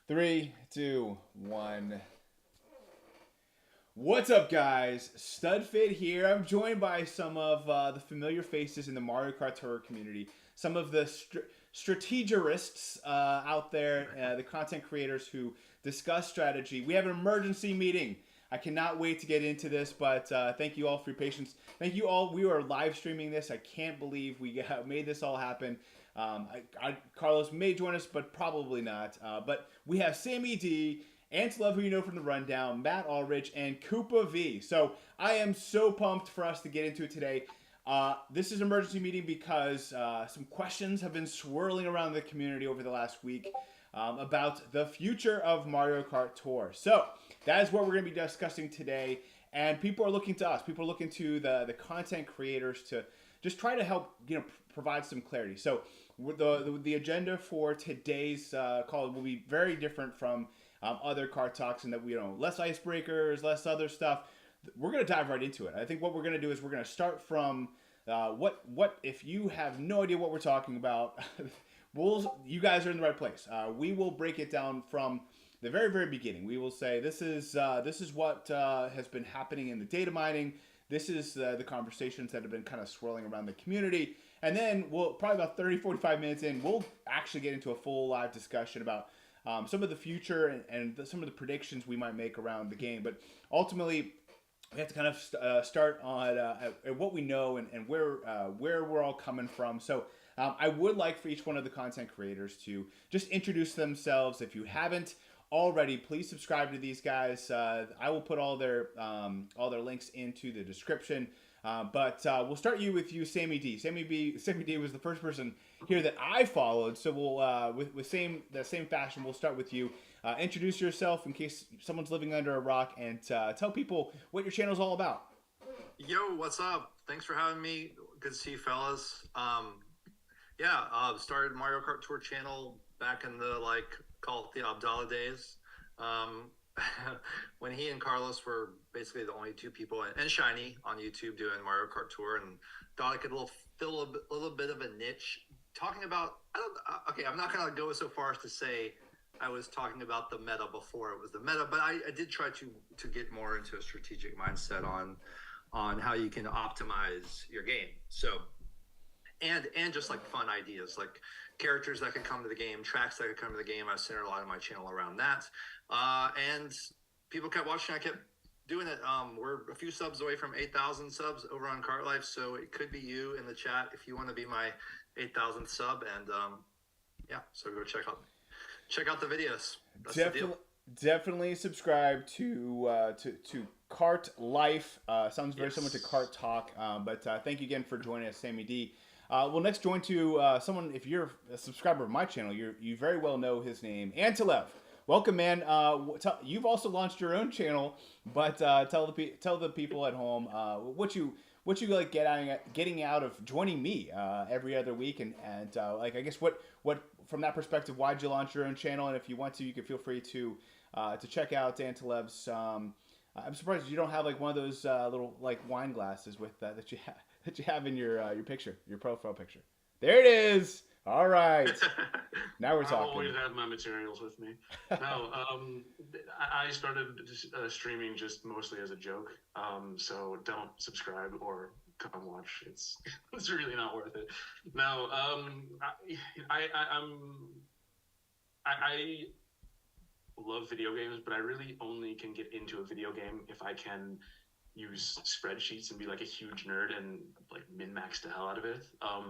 Three, two, one. What's up, guys? Studfit here. I'm joined by some of the familiar faces in the Mario Kart Tour community, some of the strategists out there, the content creators who discuss strategy. We have an emergency meeting. I cannot wait to get into this, but thank you all for your patience. Thank you all. We are live streaming this. I can't believe we made this all happen. Carlos may join us, but probably not. But we have Sammy D, Love, who you know from the rundown, Matt Ulrich, and Koopa V. So I am so pumped for us to get into it today. This is an emergency meeting because some questions have been swirling around the community over the last week about the future of Mario Kart Tour. So that is what we're going to be discussing today. And people are looking to us. People are looking to the content creators to just try to help provide some clarity. So the agenda for today's call will be very different from other card talks, and that less icebreakers, less other stuff. We're gonna dive right into it. I think what we're gonna do is we're gonna start from what if you have no idea what we're talking about. You guys are in the right place. We will break it down from the very beginning. We will say this is what has been happening in the data mining. This is the conversations that have been kind of swirling around the community. And then we'll probably about 30-45 minutes in, we'll actually get into a full live discussion about some of the future and some of the predictions we might make around the game. But ultimately, we have to kind of start on at what we know and where we're all coming from. So I would like for each one of the content creators to just introduce themselves. If you haven't already, please subscribe to these guys. I will put all their links into the description. But we'll start with you, Sammy D. Sammy D was the first person here that I followed. So we'll with the same fashion, we'll start with you. Introduce yourself in case someone's living under a rock, and tell people what your channel is all about. Yo, what's up? Thanks for having me. Good to see you, fellas. Started Mario Kart Tour channel back in the call it the Abdallah days. Um, when he and Carlos were basically the only two people, and Shiny on YouTube doing Mario Kart Tour, and thought I could fill a little bit of a niche talking about. Okay, I'm not gonna go so far as to say I was talking about the meta before it was the meta, but I did try to get more into a strategic mindset on how you can optimize your game. So and just like fun ideas, like characters that could come to the game, tracks that could come to the game. I centered a lot of my channel around that, and people kept watching. I kept doing it. We're a few subs away from 8,000 subs over on Kart Life, so it could be you in the chat if you want to be my 8,000th sub. And so go check out the videos. That's the deal. Definitely subscribe to Kart Life. Sounds very similar to Kart Talk. But thank you again for joining us, Sammy D. We'll next join to someone. If you're a subscriber of my channel, you very well know his name, Antilev. Welcome, man. You've also launched your own channel, but tell the people at home what you like getting out of joining me every other week, and I guess what from that perspective, why'd you launch your own channel? And if you want to, you can feel free to check out Antilev's. I'm surprised you don't have one of those little wine glasses with that you have in your picture, your profile picture. There it is. All right. Now we're talking. I always have my materials with me. No, I started streaming just mostly as a joke. So don't subscribe or come watch. It's really not worth it. No, I love video games, but I really only can get into a video game if I can use spreadsheets and be a huge nerd and min-max the hell out of it.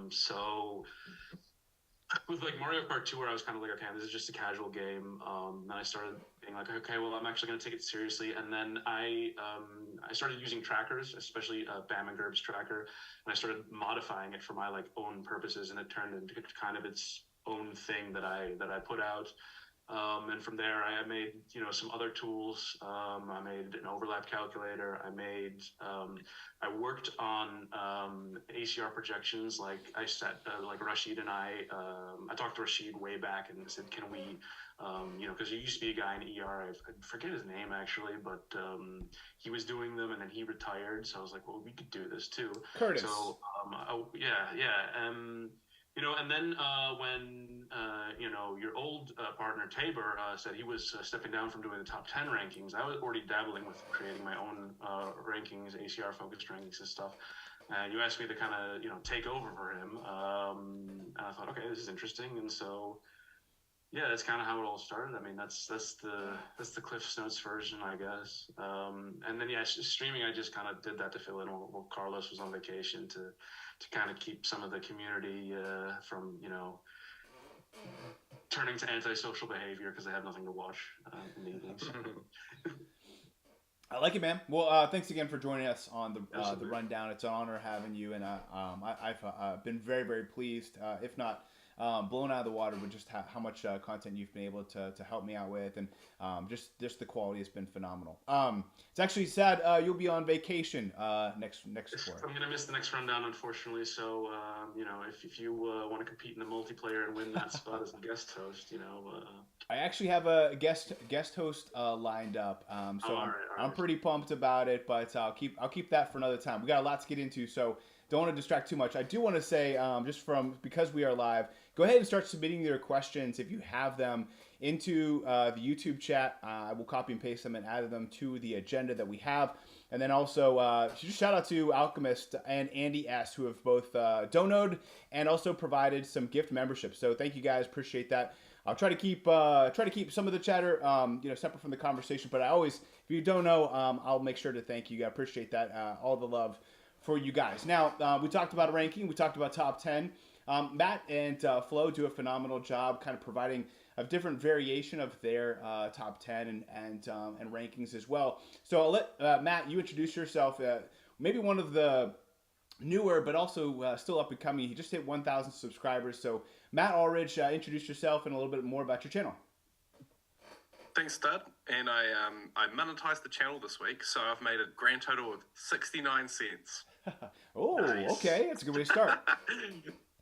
So with Mario Kart Tour, I was kind of okay, this is just a casual game. Then I started being okay, well, I'm actually going to take it seriously. And then I started using trackers, especially Bam and Gerb's tracker, and I started modifying it for my own purposes, and it turned into kind of its own thing that I put out. And from there, I made some other tools. I made an overlap calculator. I worked on ACR projections. I set Rashid and I talked to Rashid way back and said, can we, because there used to be a guy in ER. I forget his name actually, but he was doing them and then he retired. So I was like, well, we could do this too. Curtis. So You know, and then when you know, your old partner Tabor said he was stepping down from doing the top 10 rankings, I was already dabbling with creating my own rankings, ACR focused rankings and stuff. And you asked me to kind of, you know, take over for him, and I thought, okay, this is interesting, and so yeah, that's kind of how it all started. I mean, that's the Cliff's Notes version, I guess. And then yeah, streaming, I just kind of did that to fill in while Carlos was on vacation to kind of keep some of the community from, you know, turning to antisocial behavior because they have nothing to watch in the evenings. I like it, man. Well, thanks again for joining us on the rundown. It's an honor having you, and I've been very, very pleased, if not blown out of the water with just how much content you've been able to help me out with, and just the quality has been phenomenal. It's actually sad you'll be on vacation next quarter. I'm gonna miss the next rundown, unfortunately. So you know, if you want to compete in the multiplayer and win that spot as a guest host, you know. I actually have a guest host lined up, so all right. I'm pretty pumped about it. But I'll keep that for another time. We got a lot to get into, so don't want to distract too much. I do want to say, because we are live, go ahead and start submitting your questions if you have them into the YouTube chat. I will copy and paste them and add them to the agenda that we have. And then also, just shout out to Alchemist and Andy S, who have both donated and also provided some gift memberships. So thank you guys, appreciate that. I'll try to keep some of the chatter separate from the conversation. But if you don't know, I'll make sure to thank you. I appreciate that, all the love for you guys. Now, we talked about ranking. We talked about top 10. Matt and Flo do a phenomenal job kind of providing a different variation of their top 10 and rankings as well. So I'll let Matt, you introduce yourself. Maybe one of the newer, but also still up and coming. He just hit 1,000 subscribers. So Matt Ulrich, introduce yourself and a little bit more about your channel. Thanks, Stud. And I monetized the channel this week, so I've made a grand total of 69 cents. Oh, nice. Okay. That's a good way to start.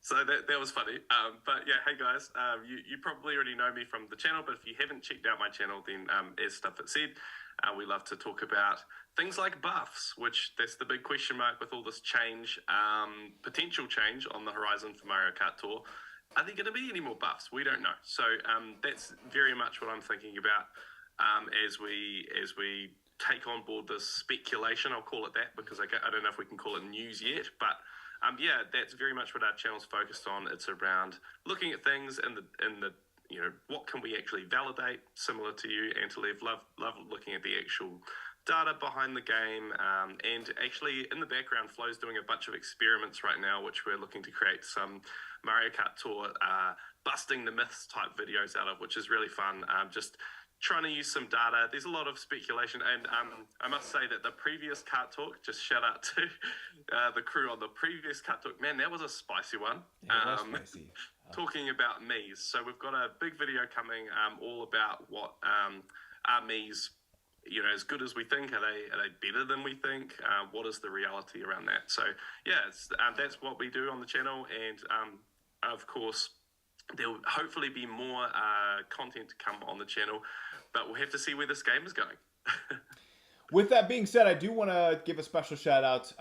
So that was funny. But yeah, hey guys, you probably already know me from the channel, but if you haven't checked out my channel, then as Studfit said, we love to talk about things like buffs, which that's the big question mark with all this change, potential change on the horizon for Mario Kart Tour. Are there going to be any more buffs? We don't know. So that's very much what I'm thinking about as we take on board this speculation. I'll call it that because I don't know if we can call it news yet, but yeah, that's very much what our channel's focused on. It's around looking at things in the you know, what can we actually validate, similar to you, Antalev. Love looking at the actual data behind the game, and actually in the background, Flo's doing a bunch of experiments right now, which we're looking to create some Mario Kart Tour busting the myths type videos out of, which is really fun. Just trying to use some data. There's a lot of speculation, and I must say that the previous Kart Talk, just shout out to the crew on the previous Kart Talk, man, that was a spicy one. Yeah, it was spicy. Talking about Miis. So we've got a big video coming all about what are Miis, you know, as good as we think? Are they better than we think? What is the reality around that? So yeah, that's what we do on the channel, and of course, there'll hopefully be more content to come on the channel, but we'll have to see where this game is going. With that being said, I do want to give a special shout out.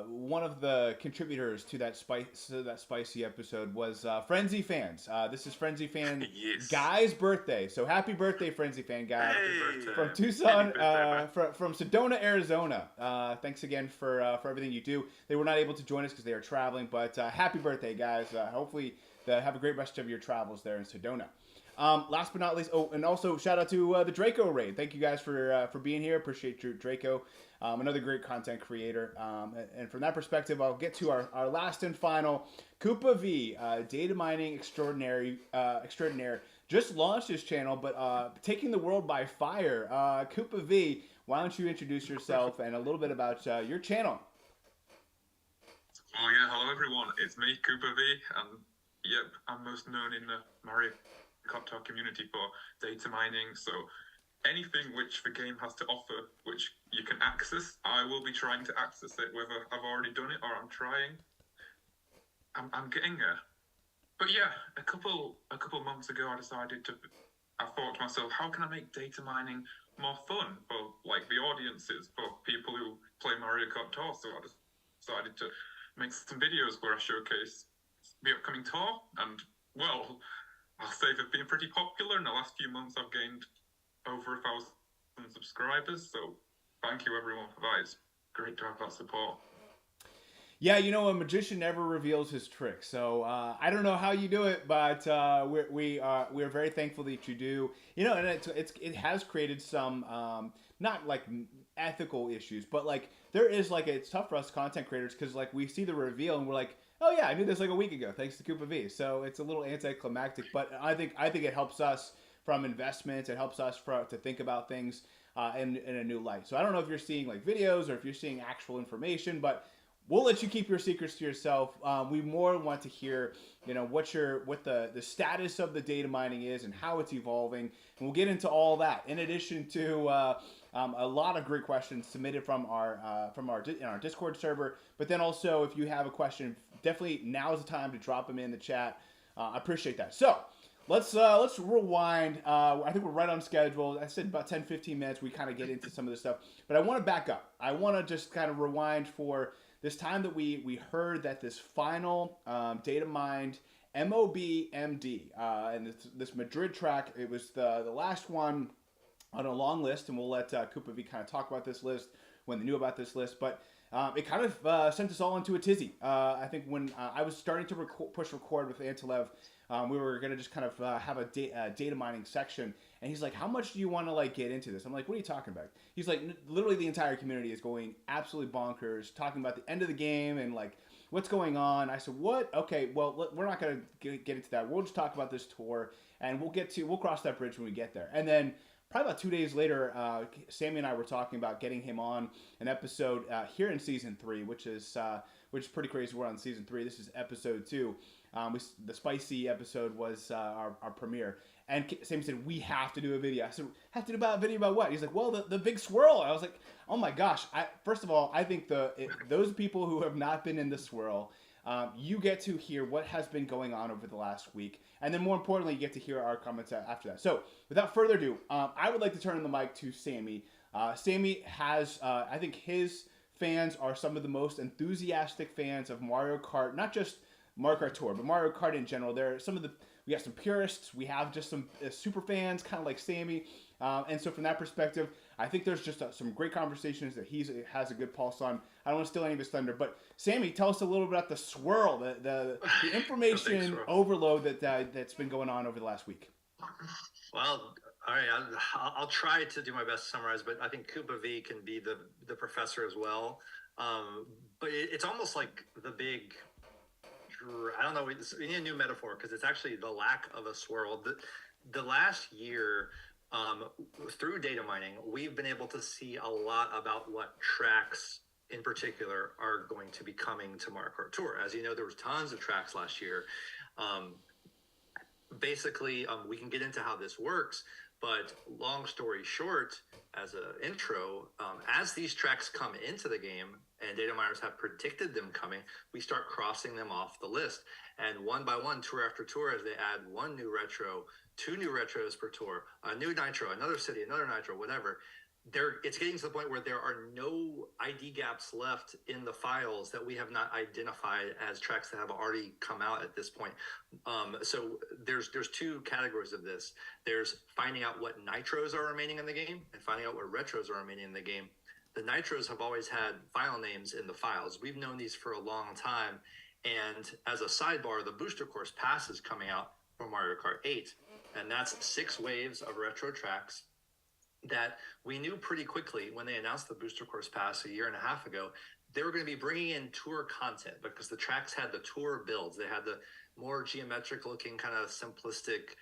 One of the contributors to that spicy episode was Frenzy Fans. This is Frenzy Fan Yes. Guy's birthday. So happy birthday, Frenzy Fan Guy. Hey. From Tucson, Birthday, from Sedona, Arizona. Thanks again for everything you do. They were not able to join us because they are traveling, but happy birthday, guys. Hopefully, have a great rest of your travels there in Sedona. Last but not least, and also shout out to the Draco raid. Thank you guys for being here. Appreciate you, Draco. Another great content creator. And from that perspective, I'll get to our last and final. Koopa V, data mining extraordinaire, just launched his channel, but taking the world by fire. Koopa V, why don't you introduce yourself and a little bit about your channel? Oh yeah, hello everyone. It's me, Koopa V. Yep, I'm most known in the Mario Kart Tour community for data mining, so anything which the game has to offer, which you can access, I will be trying to access it, whether I've already done it or I'm trying. I'm getting there. But yeah, a couple months ago, I thought to myself, how can I make data mining more fun for like the audiences, for people who play Mario Kart Tour? So I decided to make some videos where I showcase the upcoming tour. And, well, I'll say they've been pretty popular. In the last few months, I've gained over 1,000 subscribers. So thank you, everyone, for that. It's great to have that support. Yeah, a magician never reveals his tricks. So I don't know how you do it, but we're very thankful that you do. And it has created some not like ethical issues, but like there is like it's tough for us content creators because like we see the reveal and we're like, oh yeah, I knew this like a week ago thanks to Koopa V. So it's a little anticlimactic, but I think it helps us from investments. It helps us to think about things in a new light. So I don't know if you're seeing like videos or if you're seeing actual information, but we'll let you keep your secrets to yourself. We more want to hear, what the status of the data mining is and how it's evolving, and we'll get into all that. In addition to a lot of great questions submitted from our in our Discord server, but then also if you have a question, definitely now's the time to drop them in the chat. I appreciate that. So let's rewind. I think we're right on schedule. I said about 10-15 minutes. We kind of get into some of this stuff, but I want to back up. I want to just kind of rewind for this time that we heard that this final data mined MOBMD and this Madrid track, it was the last one on a long list, and we'll let Koopa V kind of talk about this list when they knew about this list, but it kind of sent us all into a tizzy. I think when I was starting to push record with Antolev, we were going to just kind of have a data mining section, and he's like, how much do you want to like get into this? I'm like, what are you talking about? He's like, literally the entire community is going absolutely bonkers, talking about the end of the game and like what's going on. I said, what? Okay, well, we're not going to get into that. We'll just talk about this tour, and we'll cross that bridge when we get there. And then probably about 2 days later, Sammy and I were talking about getting him on an episode here in season 3, which is pretty crazy. We're on season 3. This is episode 2. The spicy episode was our premiere. And Sammy said, we have to do a video. I said, have to do a video about what? He's like, well, the big swirl. I was like, oh my gosh. First of all, I think those people who have not been in the swirl, you get to hear what has been going on over the last week. And then more importantly, you get to hear our comments after that. So without further ado, I would like to turn the mic to Sammy. Sammy has, I think his fans are some of the most enthusiastic fans of Mario Kart, not just Mario Kart Tour, but Mario Kart in general. We have some purists, we have just some super fans, kind of like Sammy. And so from that perspective, I think there's just some great conversations that he has a good pulse on. I don't want to steal any of his thunder, but Sammy, tell us a little bit about the swirl, the information overload that's been going on over the last week. Well, all right, I'll try to do my best to summarize, but I think Koopa V can be the professor as well. But it's almost like the big, I don't know, we need a new metaphor because it's actually the lack of a swirl. The last year, through data mining, we've been able to see a lot about what tracks in particular are going to be coming to Mario Kart Tour. As you know, there was tons of tracks last year. Basically, we can get into how this works, but long story short, as an intro, as these tracks come into the game and data miners have predicted them coming, we start crossing them off the list. And one by one, tour after tour, as they add one new retro, 2 new retros per tour, a new nitro, another city, another nitro, whatever, it's getting to the point where there are no ID gaps left in the files that we have not identified as tracks that have already come out at this point. So there's 2 categories of this. There's finding out what nitros are remaining in the game and finding out what retros are remaining in the game. The nitros have always had file names in the files. We've known these for a long time. And as a sidebar, the booster course pass is coming out for Mario Kart 8. And that's 6 waves of retro tracks that we knew pretty quickly when they announced the booster course pass a year and a half ago. They were going to be bringing in tour content because the tracks had the tour builds. They had the more geometric looking kind of simplistic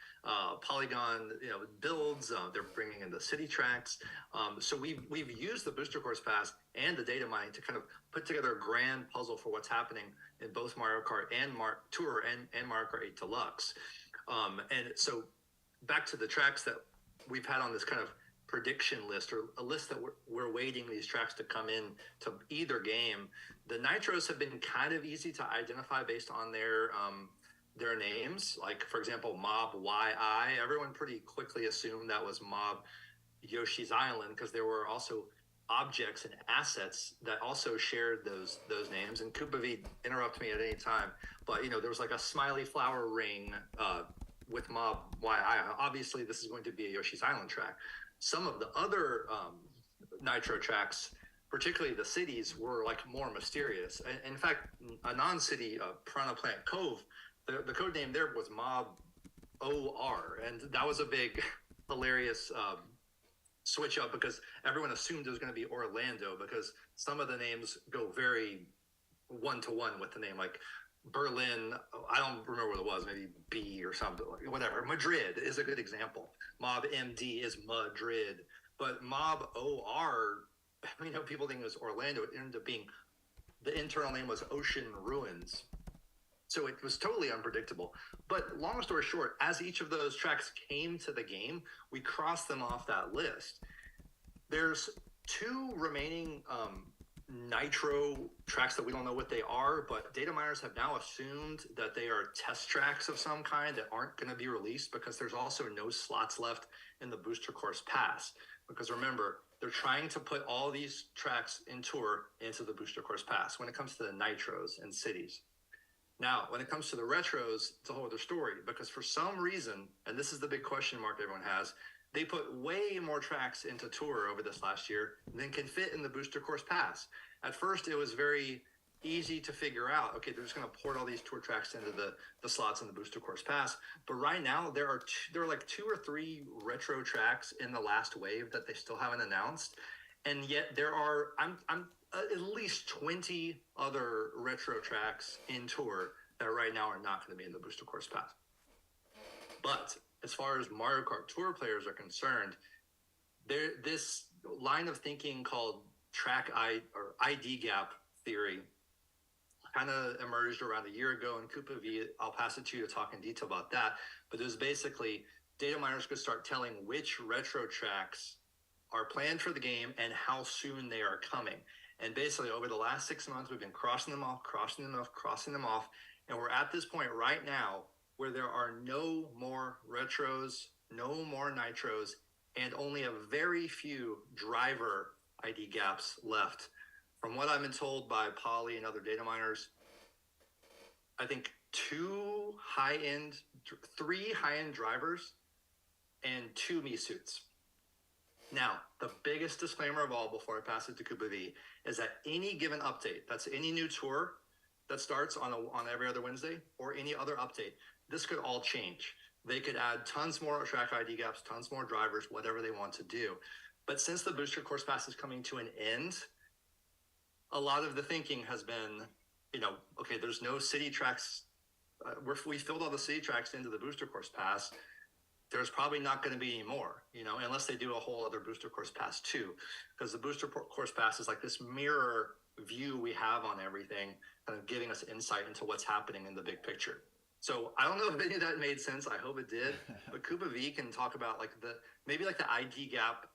polygon builds. They're bringing in the city tracks. So we've used the booster course pass and the data mining to kind of put together a grand puzzle for what's happening in both Mario Kart and Tour and Mario Kart 8 Deluxe. And so back to the tracks that we've had on this kind of prediction list, or a list that we're waiting these tracks to come in to either game. The nitros have been kind of easy to identify based on their names. Like, for example, Mob YI, everyone pretty quickly assumed that was Mob Yoshi's Island because there were also objects and assets that also shared those names. And Koopa V, interrupt me at any time, but there was like a smiley flower ring with Mob YI. Obviously, this is going to be a Yoshi's Island track. Some of the other Nitro tracks, particularly the cities, were like more mysterious. In fact, a non-city, Piranha Plant Cove, the code name there was Mob OR, and that was a big, hilarious switch up because everyone assumed it was going to be Orlando because some of the names go very one-to-one with the name, like Berlin. I don't remember what it was, maybe B or something, whatever. Madrid is a good example. Mob MD is Madrid, but Mob OR, people think it was Orlando. It ended up being, the internal name was Ocean Ruins. So it was totally unpredictable. But long story short, as each of those tracks came to the game, we crossed them off that list. There's 2 remaining Nitro tracks that we don't know what they are, but data miners have now assumed that they are test tracks of some kind that aren't going to be released because there's also no slots left in the Booster Course Pass. Because remember, they're trying to put all these tracks in Tour into the Booster Course Pass when it comes to the Nitros and cities. Now, when it comes to the retros, it's a whole other story because for some reason, and this is the big question mark everyone has, they put way more tracks into Tour over this last year than can fit in the Booster Course Pass. At first, it was very easy to figure out, okay, they're just going to port all these Tour tracks into the slots in the Booster Course Pass. But right now, there are like 2 or 3 retro tracks in the last wave that they still haven't announced. And yet there are, I'm at least 20 other retro tracks in Tour that right now are not going to be in the Booster Course Pass. But as far as Mario Kart Tour players are concerned, this line of thinking called ID gap theory kind of emerged around a year ago in Koopa V. I'll pass it to you to talk in detail about that. But it was basically data miners could start telling which retro tracks are planned for the game and how soon they are coming. And basically over the last 6 months, we've been crossing them off. And we're at this point right now where there are no more retros, no more nitros, and only a very few driver ID gaps left. From what I've been told by Polly and other data miners, I think 3 high-end drivers and 2 Me suits. Now, the biggest disclaimer of all before I pass it to Koopa V is that any given update, that's any new tour that starts on every other Wednesday or any other update, this could all change. They could add tons more track ID gaps, tons more drivers, whatever they want to do. But since the Booster Course Pass is coming to an end, a lot of the thinking has been, okay, there's no city tracks. We filled all the city tracks into the Booster Course Pass. There's probably not going to be any more, unless they do a whole other Booster Course Pass too, because the Booster Course Pass is like this mirror view we have on everything, kind of giving us insight into what's happening in the big picture. So I don't know if any of that made sense. I hope it did. But Koopa V can talk about maybe the ID gap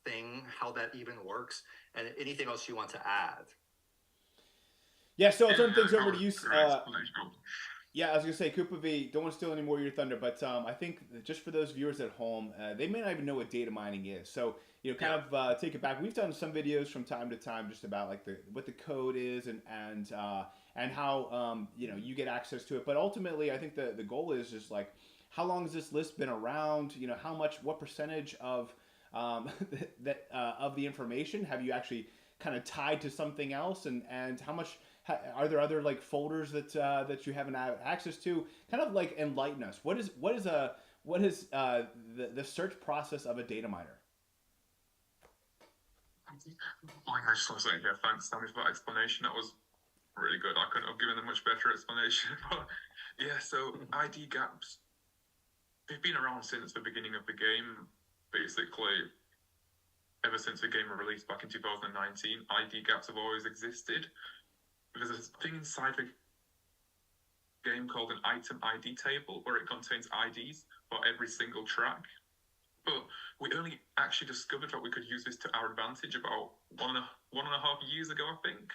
thing, how that even works, and anything else you want to add. Yeah, so I'll turn things over to you. Yeah, I was going to say, Koopa V, don't want to steal any more of your thunder, but I think just for those viewers at home, they may not even know what data mining is. So, take it back. We've done some videos from time to time just about what the code is and how, you get access to it. But ultimately, I think the goal is just how long has this list been around? What percentage of of the information have you actually kind of tied to something else, and how much are there other folders that you haven't had access to? Kind of enlighten us. What is the search process of a data miner? I just want to say, thanks, Sammy, for that explanation. That was really good. I couldn't have given a much better explanation. But so ID gaps, they've been around since the beginning of the game, basically. Ever since the game was released back in 2019, ID gaps have always existed. There's a thing inside the game called an item ID table where it contains IDs for every single track. But we only actually discovered that we could use this to our advantage about one and a half years ago, I think.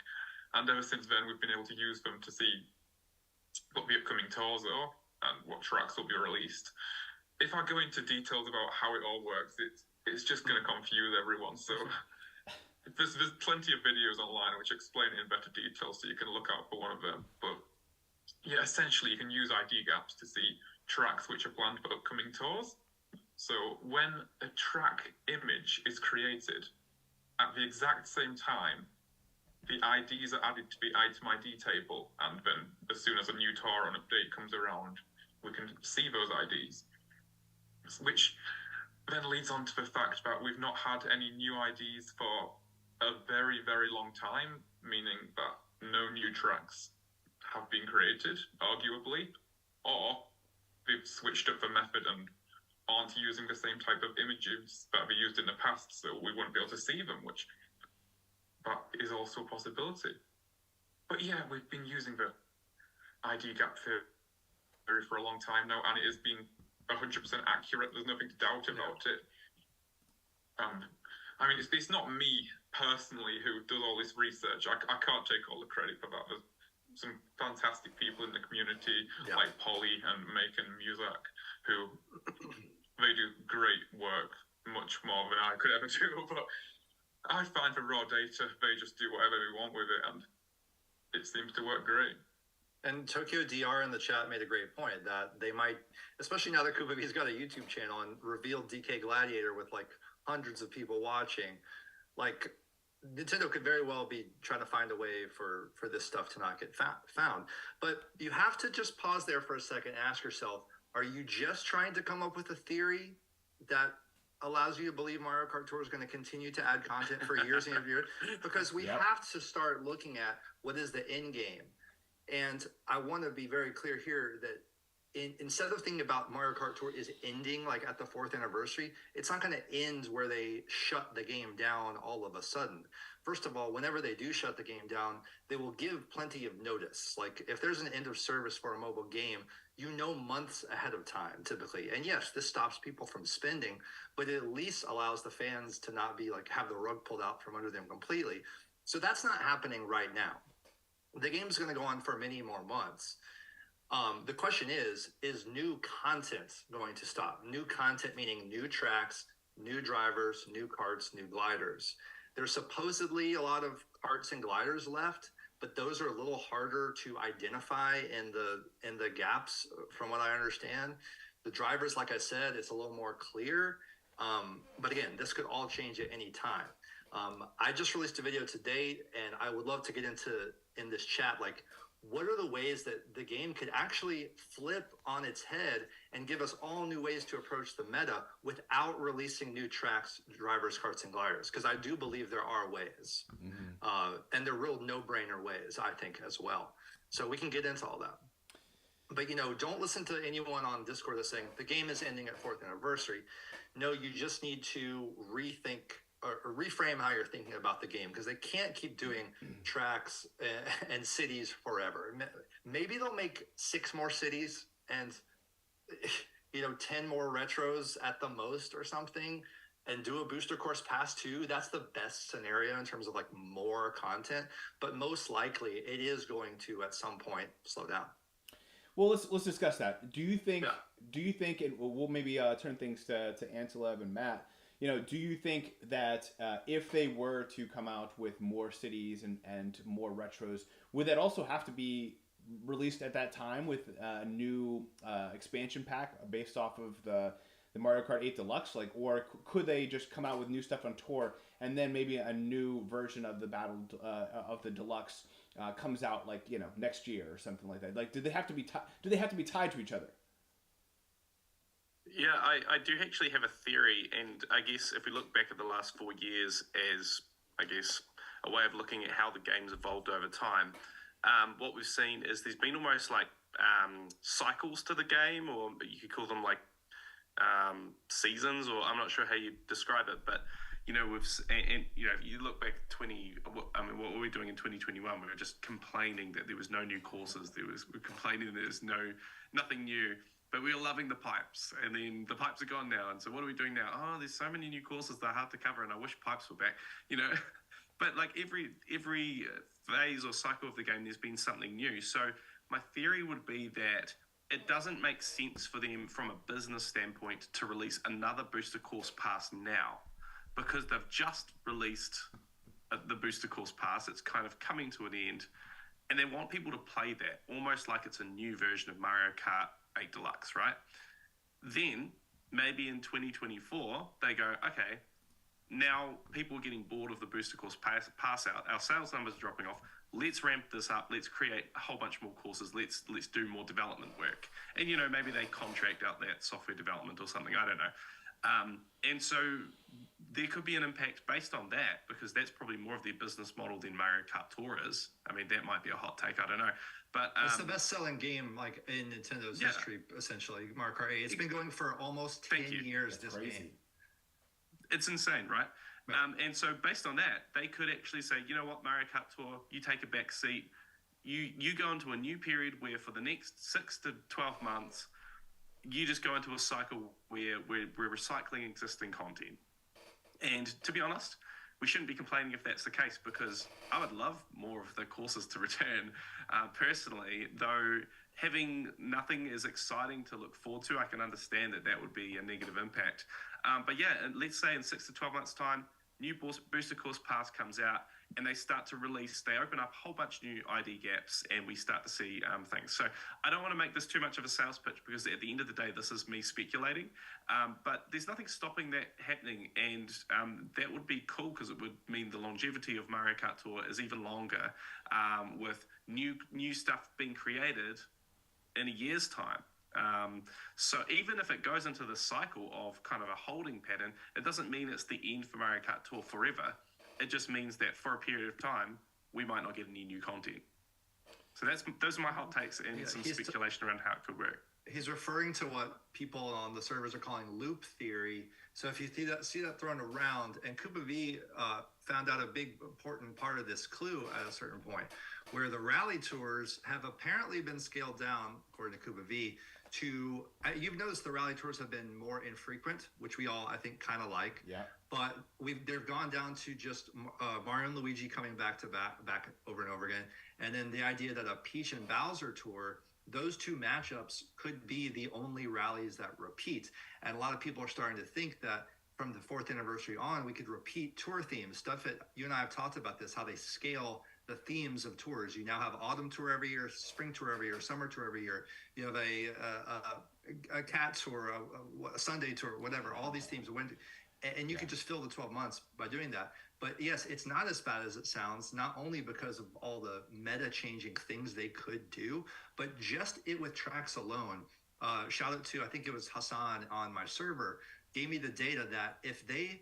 And ever since then, we've been able to use them to see what the upcoming tours are and what tracks will be released. If I go into details about how it all works, it's just going to confuse everyone. So there's plenty of videos online which explain it in better detail, so you can look out for one of them. But yeah, essentially you can use ID gaps to see tracks which are planned for upcoming tours. So when a track image is created, at the exact same time, the IDs are added to the item ID table, and then as soon as a new tour or an update comes around, we can see those IDs. Which then leads on to the fact that we've not had any new IDs for a very, very long time, meaning that no new tracks have been created, arguably, or they've switched up the method and aren't using the same type of images that they used in the past, so we won't be able to see them, which that is also a possibility. But yeah, we've been using the ID gap theory for a long time now, and it is being 100% accurate. There's nothing to doubt about it. I mean, it's not me personally who does all this research. I can't take all the credit for that. There's some fantastic people in the community, like Polly and Macon Muzak, who they do great work, much more than I could ever do. But I find the raw data, they just do whatever they want with it, and it seems to work great. And Tokyo DR in the chat made a great point that they might, especially now that Kubabi's got a YouTube channel and revealed DK Gladiator with like hundreds of people watching, like Nintendo could very well be trying to find a way for this stuff to not get found. But you have to just pause there for a second and ask yourself, are you just trying to come up with a theory that allows you to believe Mario Kart Tour is going to continue to add content for years and years? Because we have to start looking at what is the end game. And I want to be very clear here that instead of thinking about Mario Kart Tour is ending like at the 4th anniversary, it's not going to end where they shut the game down all of a sudden. First of all, whenever they do shut the game down, they will give plenty of notice. Like if there's an end of service for a mobile game, you know months ahead of time typically. And yes, this stops people from spending, but it at least allows the fans to not be like have the rug pulled out from under them completely. So that's not happening right now. The game's going to go on for many more months. The question is new content going to stop? New content meaning new tracks, new drivers, new karts, new gliders. There's supposedly a lot of karts and gliders left, but those are a little harder to identify in the gaps from what I understand. The drivers, like I said, it's a little more clear. But again, this could all change at any time. I just released a video today, and I would love to get into in this chat, like, what are the ways that the game could actually flip on its head and give us all new ways to approach the meta without releasing new tracks, drivers, karts, and gliders? Because I do believe there are ways. And they're real no-brainer ways, I think, as well. So we can get into all that. But, don't listen to anyone on Discord that's saying the game is ending at 4th anniversary. No, you just need to rethink or reframe how you're thinking about the game, because they can't keep doing tracks and cities forever. Maybe they'll make 6 more cities and 10 more retros at the most or something, and do a booster course pass too. That's the best scenario in terms of like more content, but most likely it is going to at some point slow down. Well, let's discuss that. Do you think and we'll maybe turn things to Antilev and Matt. Do you think that if they were to come out with more cities and more retros, would that also have to be released at that time with a new expansion pack based off of the Mario Kart 8 Deluxe? Or could they just come out with new stuff on tour and then maybe a new version of the of the Deluxe comes out next year or something like that? Do they have to be tied to each other? Yeah, I do actually have a theory, and I guess if we look back at the last 4 years as, I guess, a way of looking at how the game's evolved over time, what we've seen is there's been almost like cycles to the game, or you could call them like seasons, or I'm not sure how you describe it, but if you look back what were we doing in 2021? We were just complaining that there was no new courses. We're complaining that there's nothing new. But we were loving the pipes, and then the pipes are gone now. And so what are we doing now? Oh, there's so many new courses that are hard to cover, and I wish pipes were back, But like every phase or cycle of the game, there's been something new. So my theory would be that it doesn't make sense for them from a business standpoint to release another booster course pass now, because they've just released the booster course pass. It's kind of coming to an end, and they want people to play that almost like it's a new version of Mario Kart 8 Deluxe, right? Then maybe in 2024 they go, okay, now people are getting bored of the booster course pass out. Our sales numbers are dropping off. Let's ramp this up. Let's create a whole bunch more courses. Let's do more development work. And, you know, maybe they contract out that software development or something. I don't know. And so there could be an impact based on that, because that's probably more of their business model than Mario Kart Tour is. I mean, that might be a hot take. I don't know. But it's the best-selling game, like, in Nintendo's history, essentially, Mario Kart 8. It's been going for almost 10 years, this game. It's insane, right? And so based on that, they could actually say, you know what, Mario Kart Tour, you take a back seat. You go into a new period where for the next 6 to 12 months, you just go into a cycle where we're recycling existing content. And to be honest, we shouldn't be complaining if that's the case, because I would love more of the courses to return. Personally, though, having nothing is exciting to look forward to, I can understand that would be a negative impact. But yeah, let's say in 6 to 12 months' time, new booster course pass comes out, and they start to release, they open up a whole bunch of new ID gaps, and we start to see things. So I don't want to make this too much of a sales pitch, because at the end of the day, this is me speculating. But there's nothing stopping that happening, and that would be cool, because it would mean the longevity of Mario Kart Tour is even longer, with new stuff being created in a year's time. So even if it goes into the cycle of kind of a holding pattern, it doesn't mean it's the end for Mario Kart Tour forever. It just means that for a period of time, we might not get any new content. So those are my hot takes and some speculation around how it could work. He's referring to what people on the servers are calling loop theory. So if you see that thrown around, and Koopa V found out a big important part of this clue at a certain point, where the rally tours have apparently been scaled down, according to Koopa V, to, you've noticed the rally tours have been more infrequent, which we all, I think, kind of like. Yeah. But they've gone down to just Mario and Luigi coming back over and over again. And then the idea that a Peach and Bowser tour, those two matchups could be the only rallies that repeat. And a lot of people are starting to think that from the 4th anniversary on, we could repeat tour themes. Studfit, you and I have talked about this, how they scale the themes of tours. You now have autumn tour every year, spring tour every year, summer tour every year. You have a cat tour, a Sunday tour, whatever. All these themes, and you could just fill the 12 months by doing that. But yes, it's not as bad as it sounds, not only because of all the meta changing things they could do, but just it with tracks alone. Shout out to, I think it was Hassan on my server, gave me the data that if they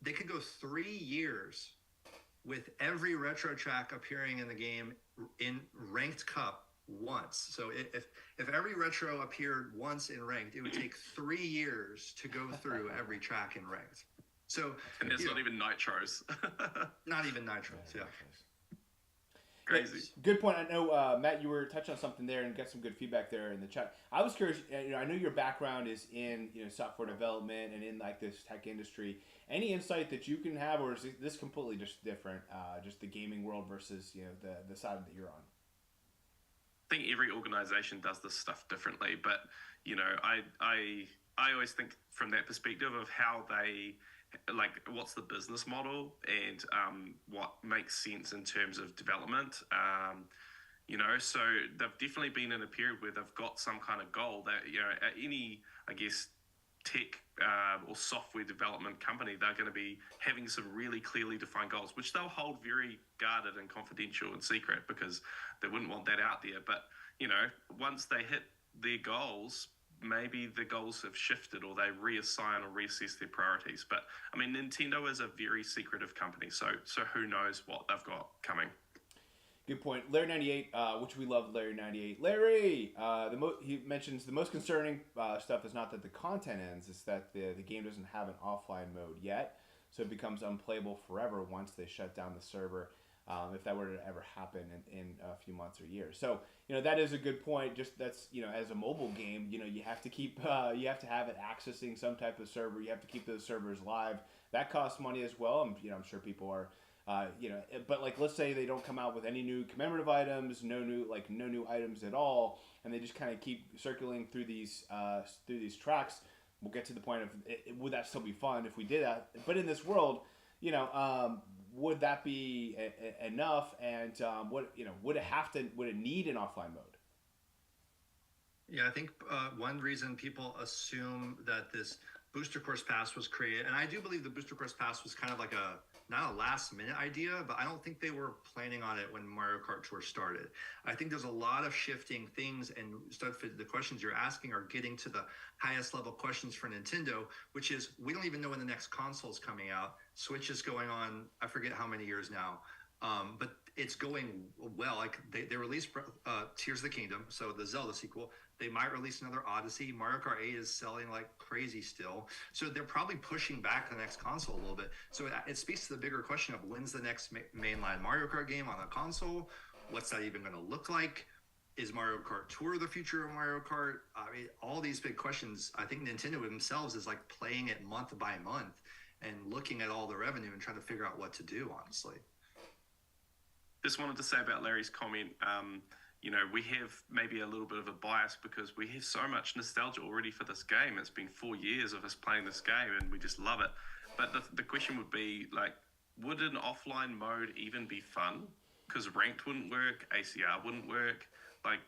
could go 3 years with every retro track appearing in the game in Ranked Cup once. So if every retro appeared once in Ranked, it would take 3 years to go through every track in Ranked. So, and it's not even nitros. Not even nitros, yeah. Crazy. Good point. I know, Matt, you were touching on something there and got some good feedback there in the chat. I was curious, I know your background is in software development and in like this tech industry. Any insight that you can have, or is this completely just different, just the gaming world versus the side that you're on? I think every organization does this stuff differently, but I always think from that perspective of how they, like, what's the business model and what makes sense in terms of development. So they've definitely been in a period where they've got some kind of goal that, at any, I guess, tech or software development company, they're going to be having some really clearly defined goals, which they'll hold very guarded and confidential and secret, because they wouldn't want that out there. But, once they hit their goals, maybe the goals have shifted, or they reassign or reassess their priorities. But I mean, Nintendo is a very secretive company, so who knows what they've got coming. Good point. Larry98, which we love, Larry98. Larry, he mentions the most concerning stuff is not that the content ends, it's that the game doesn't have an offline mode yet, so it becomes unplayable forever once they shut down the server, if that were to ever happen in a few months or years. So, that is a good point. Just that's, as a mobile game, you have to keep, you have to have it accessing some type of server. You have to keep those servers live. That costs money as well. I'm sure people are, but like, let's say they don't come out with any new commemorative items, no new items at all, and they just kind of keep circulating through these tracks. We'll get to the point of would that still be fun if we did that? But in this world, would that be enough? And would it need an offline mode? Yeah, I think one reason people assume that this booster course pass was created, and I do believe the booster course pass was kind of like not a last minute idea, but I don't think they were planning on it when Mario Kart Tour started. I think there's a lot of shifting things, and Studfit, the questions you're asking are getting to the highest level questions for Nintendo, which is we don't even know when the next console is coming out. Switch is going on, I forget how many years now. But it's going well. Like they released Tears of the Kingdom, so the Zelda sequel. They might release another Odyssey. Mario Kart 8 is selling like crazy still. So they're probably pushing back the next console a little bit. So it speaks to the bigger question of when's the next mainline Mario Kart game on a console? What's that even going to look like? Is Mario Kart Tour the future of Mario Kart? I mean, all these big questions. I think Nintendo themselves is like playing it month by month and looking at all the revenue and trying to figure out what to do, honestly. Just wanted to say about Larry's comment, we have maybe a little bit of a bias because we have so much nostalgia already for this game. It's been 4 years of us playing this game and we just love it. But the question would be, like, would an offline mode even be fun? Because ranked wouldn't work, ACR wouldn't work. Like,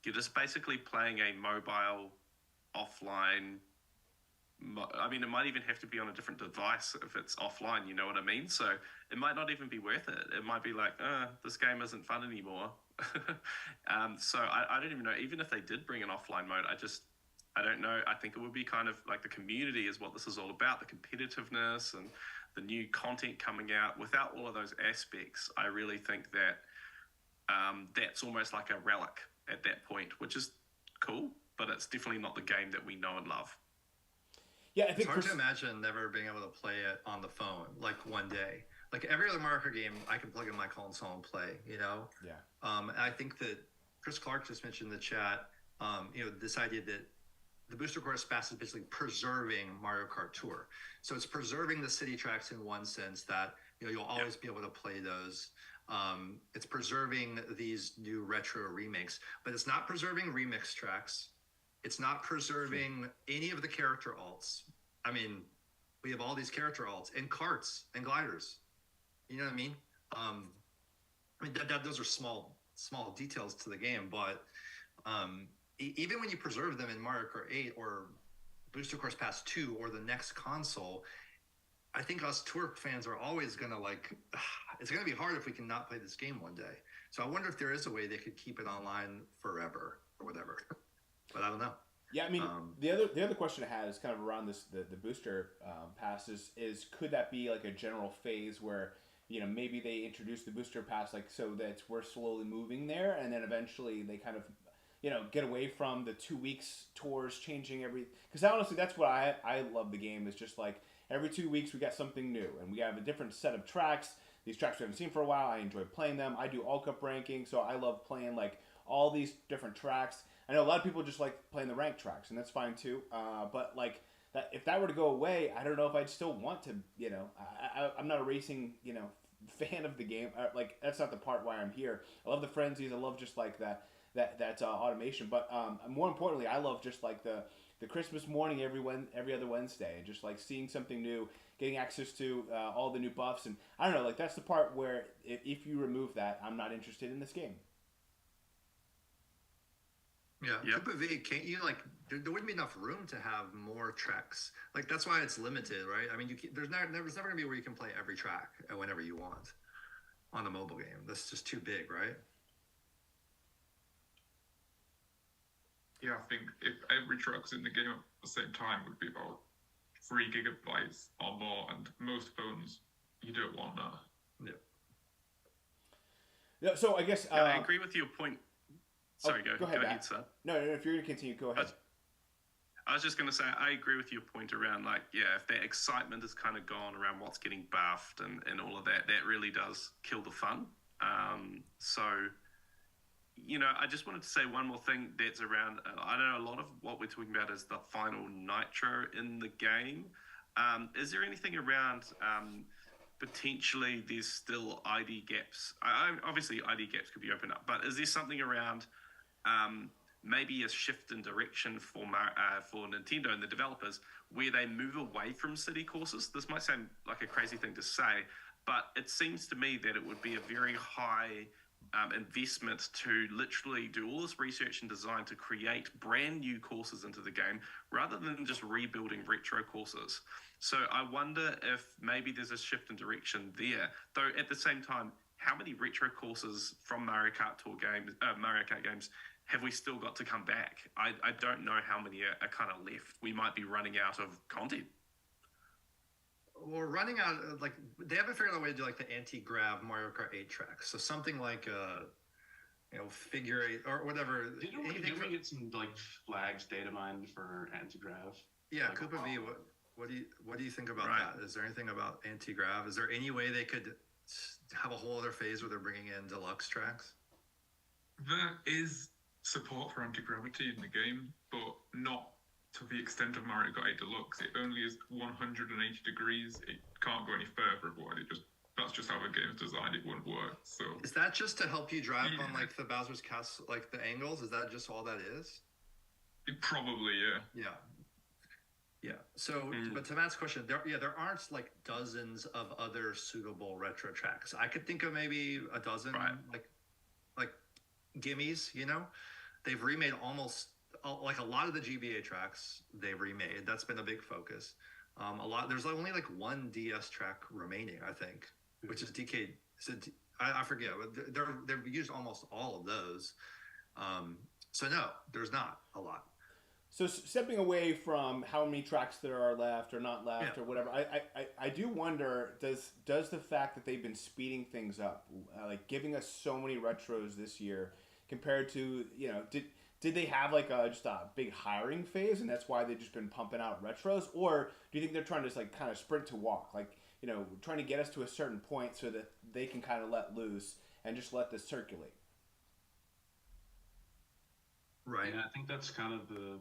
you're just basically playing a mobile offline. I mean, it might even have to be on a different device if it's offline, you know what I mean? So it might not even be worth it. It might be like, this game isn't fun anymore. So I don't even know. Even if they did bring an offline mode, I don't know. I think it would be kind of like the community is what this is all about, the competitiveness and the new content coming out. Without all of those aspects, I really think that that's almost like a relic at that point, which is cool, but it's definitely not the game that we know and love. Yeah, I think it's hard to imagine never being able to play it on the phone, like one day. Like every other Mario Kart game, I can plug in my console and play, Yeah. And I think that Chris Clark just mentioned in the chat, this idea that the booster course pass is basically preserving Mario Kart Tour. So it's preserving the city tracks in one sense that, you'll always be able to play those. It's preserving these new retro remakes, but it's not preserving remix tracks. It's not preserving any of the character alts. I mean, we have all these character alts and carts and gliders. You know what I mean? Those are small details to the game, but even when you preserve them in Mario Kart 8 or Booster Course Pass 2 or the next console, I think us Tour fans are always going to it's going to be hard if we cannot play this game one day. So I wonder if there is a way they could keep it online forever or whatever. But I don't know. Yeah, I mean, the other question I had is kind of around the booster passes is could that be like a general phase where maybe they introduce the booster pass so that we're slowly moving there, and then eventually they kind of get away from the 2 weeks tours changing because honestly that's what I love the game is just like every 2 weeks we got something new and we have a different set of tracks. These tracks we haven't seen for a while. I enjoy playing them. I do all cup ranking, so I love playing like all these different tracks. I know a lot of people just like playing the ranked tracks, and that's fine too. But like that, if that were to go away, I don't know if I'd still want to. I'm not a racing fan of the game. Like that's not the part why I'm here. I love the frenzies. I love just like that automation. But more importantly, I love just like the Christmas morning every other Wednesday, and just like seeing something new, getting access to all the new buffs, and I don't know. Like that's the part where if you remove that, I'm not interested in this game. Yeah, yep. Koopa V, can't you there wouldn't be enough room to have more tracks. Like that's why it's limited, right? I mean, there's never going to be where you can play every track and whenever you want on a mobile game. That's just too big, right? Yeah, I think if every track's in the game at the same time, it would be about 3 gigabytes or more, and most phones you don't want that. Yeah. So I guess I agree with your point. Sorry, go ahead, sir. No, if you're going to continue, go ahead. I was just going to say, I agree with your point around, if that excitement is kind of gone around what's getting buffed and all of that, that really does kill the fun. So, I just wanted to say one more thing that's around, I know a lot of what we're talking about is the final nitro in the game. Is there anything around... potentially there's still ID gaps. Obviously ID gaps could be opened up, but is there something around maybe a shift in direction for Nintendo and the developers where they move away from city courses? This might sound like a crazy thing to say, but it seems to me that it would be a very high investment to literally do all this research and design to create brand new courses into the game rather than just rebuilding retro courses. So I wonder if maybe there's a shift in direction there. Though at the same time, how many retro courses from Mario Kart Tour games, Mario Kart games, have we still got to come back? I don't know how many are kind of left. We might be running out of content. We're running out. Like they haven't figured out a way to do like the anti-grav Mario Kart 8 tracks. So something like figure eight or whatever. Did we get some like flags data mined for anti-grav? Yeah, like, Koopa V. What do you think about Right. that? Is there anything about anti-grav? Is there any way they could have a whole other phase where they're bringing in deluxe tracks? There is support for anti-gravity in the game, but not to the extent of Mario Kart 8 Deluxe. It only is 180 degrees. It can't go any further otherwise. That's just how the game's designed. It wouldn't work. So Is that just to help you drive on like the Bowser's Castle, like the angles? Is that just all that is? probably, yeah. Yeah. So, but to Matt's question, there aren't like dozens of other suitable retro tracks. I could think of maybe a dozen, Right. like gimmies. You know, they've remade almost like a lot of the GBA tracks. They've remade. That's been a big focus. There's only like one DS track remaining, I think, which is DK. I forget, but they've used almost all of those. So no, there's not a lot. So stepping away from how many tracks there are left or not left or whatever, I do wonder, does the fact that they've been speeding things up, like giving us so many retros this year compared to, did they have like just a big hiring phase and that's why they've just been pumping out retros? Or do you think they're trying to just like kind of sprint to walk, like, trying to get us to a certain point so that they can kind of let loose and just let this circulate? Right. Yeah, I think that's kind of the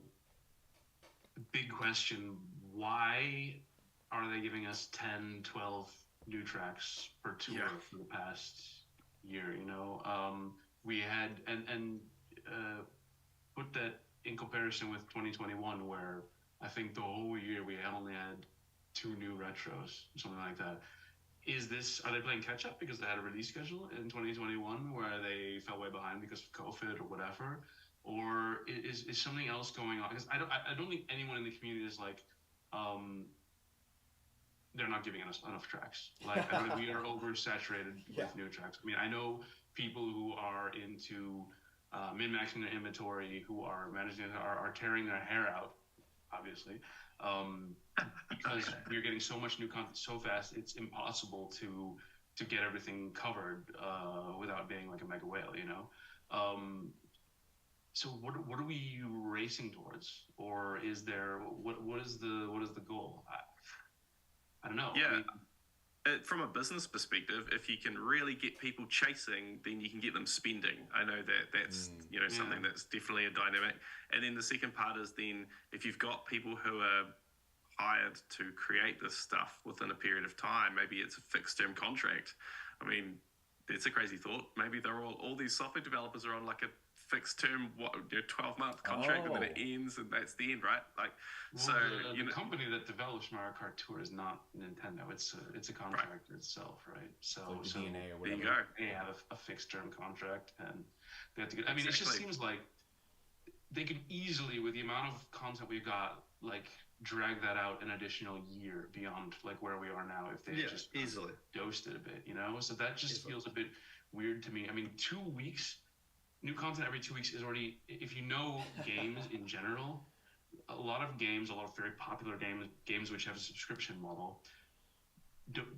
big question. Why are they giving us 10, 12 new tracks per tour for the past year? We had and put that in comparison with 2021, where I think the whole year we only had 2 new retros, something like that. Are they playing catch up because they had a release schedule in 2021 where they fell way behind because of COVID or whatever? Or is something else going on? Because I don't think anyone in the community is like, they're not giving us enough tracks. Like, I mean, we are oversaturated with new tracks. I mean, I know people who are into min-maxing their inventory, who are managing, are tearing their hair out, obviously, because we're getting so much new content so fast. It's impossible to get everything covered without being like a mega whale, So what are we racing towards, or is there what is the goal? I don't know. Yeah. I mean, From a business perspective, if you can really get people chasing, then you can get them spending. I know that's something that's definitely a dynamic. And then the second part is then if you've got people who are hired to create this stuff within a period of time, maybe it's a fixed term contract. I mean, it's a crazy thought. Maybe they're all these software developers are on like a fixed term 12-month contract and then it ends and that's the end, right? Like, the company that develops Mario Kart Tour is not Nintendo. It's a contractor itself, right? So like the DNA or whatever. There you go. They have a fixed term contract and they have to get. I mean, it just seems like they could easily, with the amount of content we've got, like drag that out an additional year beyond like where we are now if they just easily dosed it a bit, So that just feels a bit weird to me. I mean, 2 weeks. New content every 2 weeks is already, if you know games in general, a lot of very popular games which have a subscription model,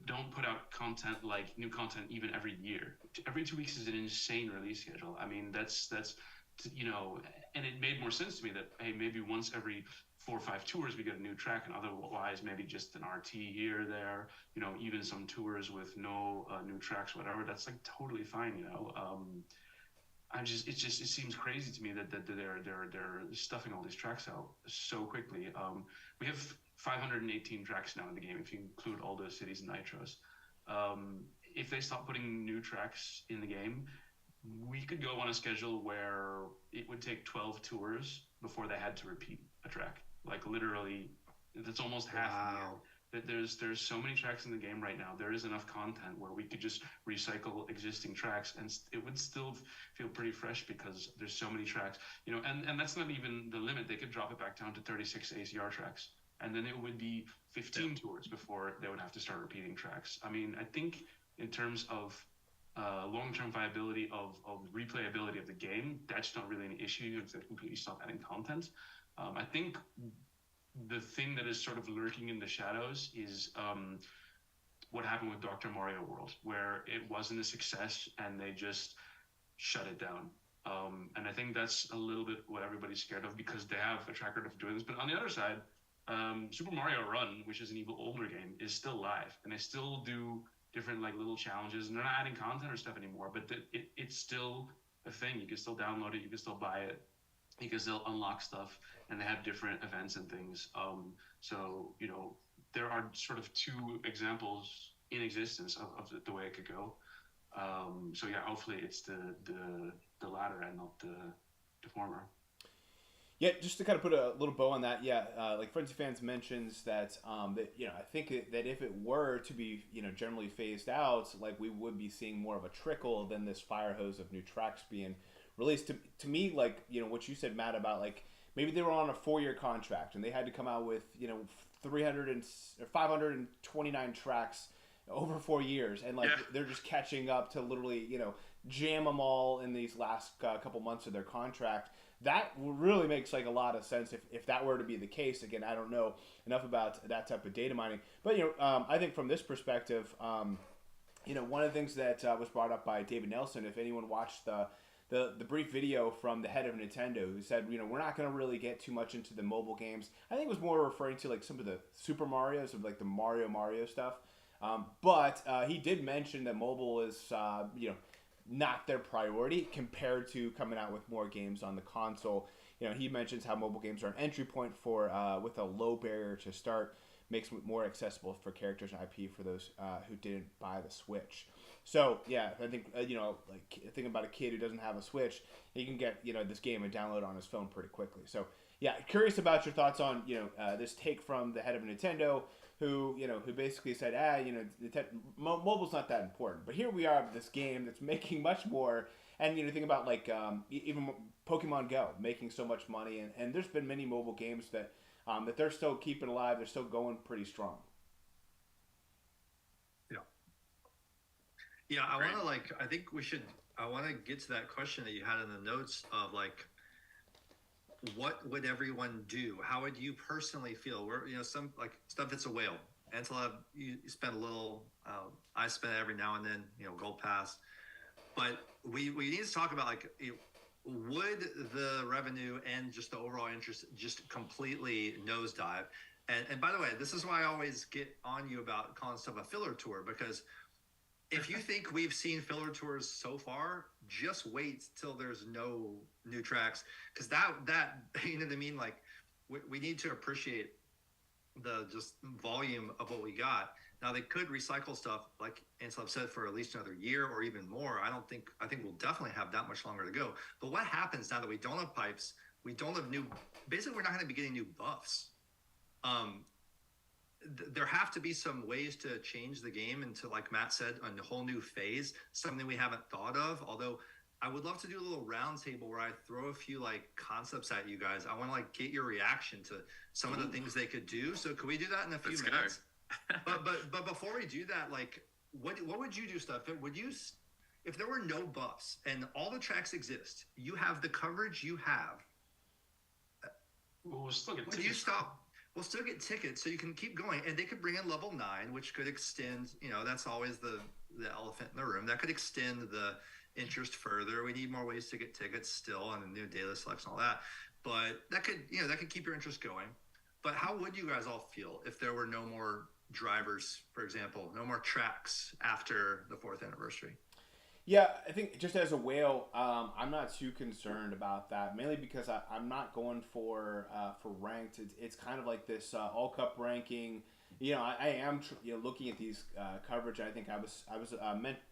don't put out content like new content even every year. Every 2 weeks is an insane release schedule. I mean, that's and it made more sense to me that, hey, maybe once every 4 or 5 tours we get a new track, and otherwise maybe just an RT here or there, even some tours with no new tracks, whatever. That's like totally fine, it seems crazy to me that they're stuffing all these tracks out so quickly. We have 518 tracks now in the game if you include all the cities and nitros. If they stop putting new tracks in the game, we could go on a schedule where it would take 12 tours before they had to repeat a track. Like literally, that's almost half the year There's so many tracks in the game right now. There is enough content where we could just recycle existing tracks, and it would still feel pretty fresh because there's so many tracks, and that's not even the limit. They could drop it back down to 36 ACR tracks, and then it would be 15 tours before they would have to start repeating tracks. I mean, I think in terms of long-term viability of replayability of the game, that's not really an issue if they completely stop adding content. I think the thing that is sort of lurking in the shadows is what happened with Dr. Mario World, where it wasn't a success and they just shut it down. And I think that's a little bit what everybody's scared of because they have a track record of doing this. But on the other side, Super Mario Run, which is an even older game, is still live, and they still do different like little challenges, and they're not adding content or stuff anymore. But it's still a thing. You can still download it. You can still buy it. You can still unlock stuff, and they have different events and things. So there are sort of two examples in existence of the way it could go. So yeah, hopefully it's the latter and not the former. Yeah, just to kind of put a little bow on that, like Frenzy Fans mentions that I think that if it were to be generally phased out, like we would be seeing more of a trickle than this fire hose of new tracks being released. To me, like what you said, Matt, about like maybe they were on a 4-year contract and they had to come out with 529 tracks over 4 years, and like they're just catching up to literally jam them all in these last couple months of their contract. That really makes like a lot of sense if that were to be the case. Again, I don't know enough about that type of data mining, but I think from this perspective, one of the things that was brought up by David Nelson, if anyone watched the brief video from the head of Nintendo, who said we're not going to really get too much into the mobile games. I think it was more referring to like some of the Super Marios, of like the Mario stuff, but he did mention that mobile is not their priority compared to coming out with more games on the console. He mentions how mobile games are an entry point for with a low barrier to start, makes it more accessible for characters and IP for those who didn't buy the Switch. So yeah, I think like thinking about a kid who doesn't have a Switch, he can get this game and download on his phone pretty quickly. So yeah, curious about your thoughts on this take from the head of Nintendo, who basically said, mobile's not that important. But here we are with this game that's making much more, and think about like even Pokemon Go making so much money, and there's been many mobile games that they're still keeping alive, they're still going pretty strong. Yeah, I want to get to that question that you had in the notes of like, what would everyone do? How would you personally feel? Where some like Studfit's a whale. Until you spend a little, I spend it every now and then, Gold Pass. But we need to talk about like, would the revenue and just the overall interest just completely nosedive? And by the way, this is why I always get on you about calling stuff a filler tour, because if you think we've seen filler tours so far, just wait till there's no new tracks, because that you know what I mean. Like we need to appreciate the just volume of what we got. Now they could recycle stuff, like Ansel said, for at least another year or even more. I think we'll definitely have that much longer to go. But what happens now that we don't have pipes? We don't have basically we're not going to be getting new buffs. There have to be some ways to change the game into, like Matt said, a whole new phase, something we haven't thought of. Although I would love to do a little round table where I throw a few like concepts at you guys. I want to like get your reaction to some of the things they could do. So could we do that in a few minutes? But before we do that, like what would you do, stuff? Would you, if there were no buffs and all the tracks exist, you have the coverage you have, we'll still get would you stop? We'll still get tickets, so you can keep going, and they could bring in level 9, which could extend. That's always the elephant in the room. That could extend the interest further. We need more ways to get tickets still, and a new daily selection, all that. But that could keep your interest going. But how would you guys all feel if there were no more drivers, for example, no more tracks after the 4th anniversary? Yeah, I think just as a whale, I'm not too concerned about that, mainly because I'm not going for ranked. It's kind of like this all cup ranking. I am looking at these coverage. I think I was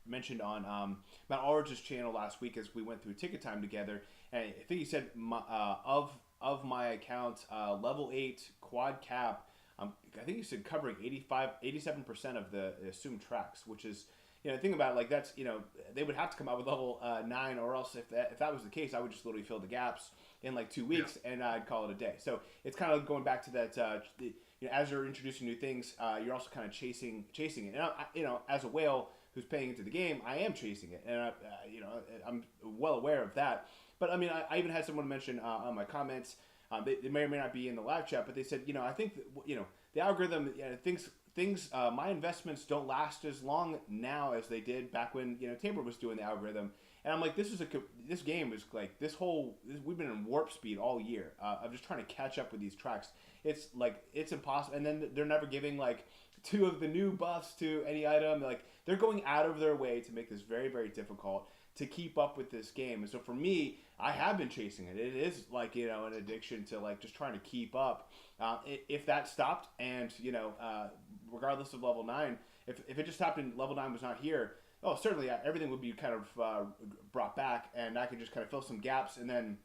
mentioned on Matt Aldridge's channel last week as we went through ticket time together, and I think he said of my account, level 8 quad cap, I think you said covering 87% of the assumed tracks, which is, think about it, like that's, they would have to come out with level 9, or else if that was the case, I would just literally fill the gaps in like 2 weeks and I'd call it a day. So it's kind of going back to that, as you're introducing new things, you're also kind of chasing it. And as a whale who's paying into the game, I am chasing it, and I'm well aware of that. But I mean, I even had someone mention on my comments. They may or may not be in the live chat, but they said, I think that, the algorithm things my investments don't last as long now as they did back when Tabor was doing the algorithm. And I'm like, this game is like we've been in warp speed all year. I'm just trying to catch up with these tracks. It's like, it's impossible. And then they're never giving like 2 of the new buffs to any item. Like, they're going out of their way to make this very, very difficult to keep up with this game. And so for me, I have been chasing it. It is like, an addiction to like just trying to keep up. If that stopped and, regardless of level 9, if it just stopped and level 9 was not here, certainly everything would be kind of brought back, and I could just kind of fill some gaps, and then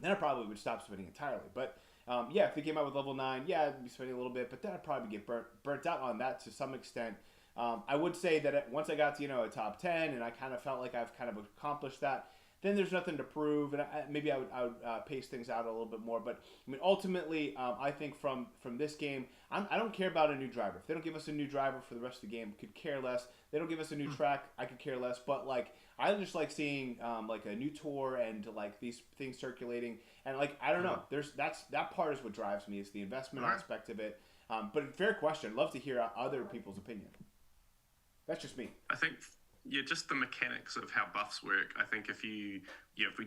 I probably would stop spending entirely. But if they came out with level 9, I'd be spending a little bit, but then I'd probably get burnt out on that to some extent. I would say that once I got to a top 10 and I kind of felt like I've kind of accomplished that, then there's nothing to prove, and maybe I would pace things out a little bit more. But I mean, ultimately, I think from this game, I don't care about a new driver. If they don't give us a new driver for the rest of the game, could care less. They don't give us a new track, I could care less. But like, I just like seeing like a new tour and like these things circulating, and like, I don't know, that part is what drives me, is the investment aspect of it. But fair question. Love to hear other people's opinion. That's just me. I think, just the mechanics of how buffs work. I think if we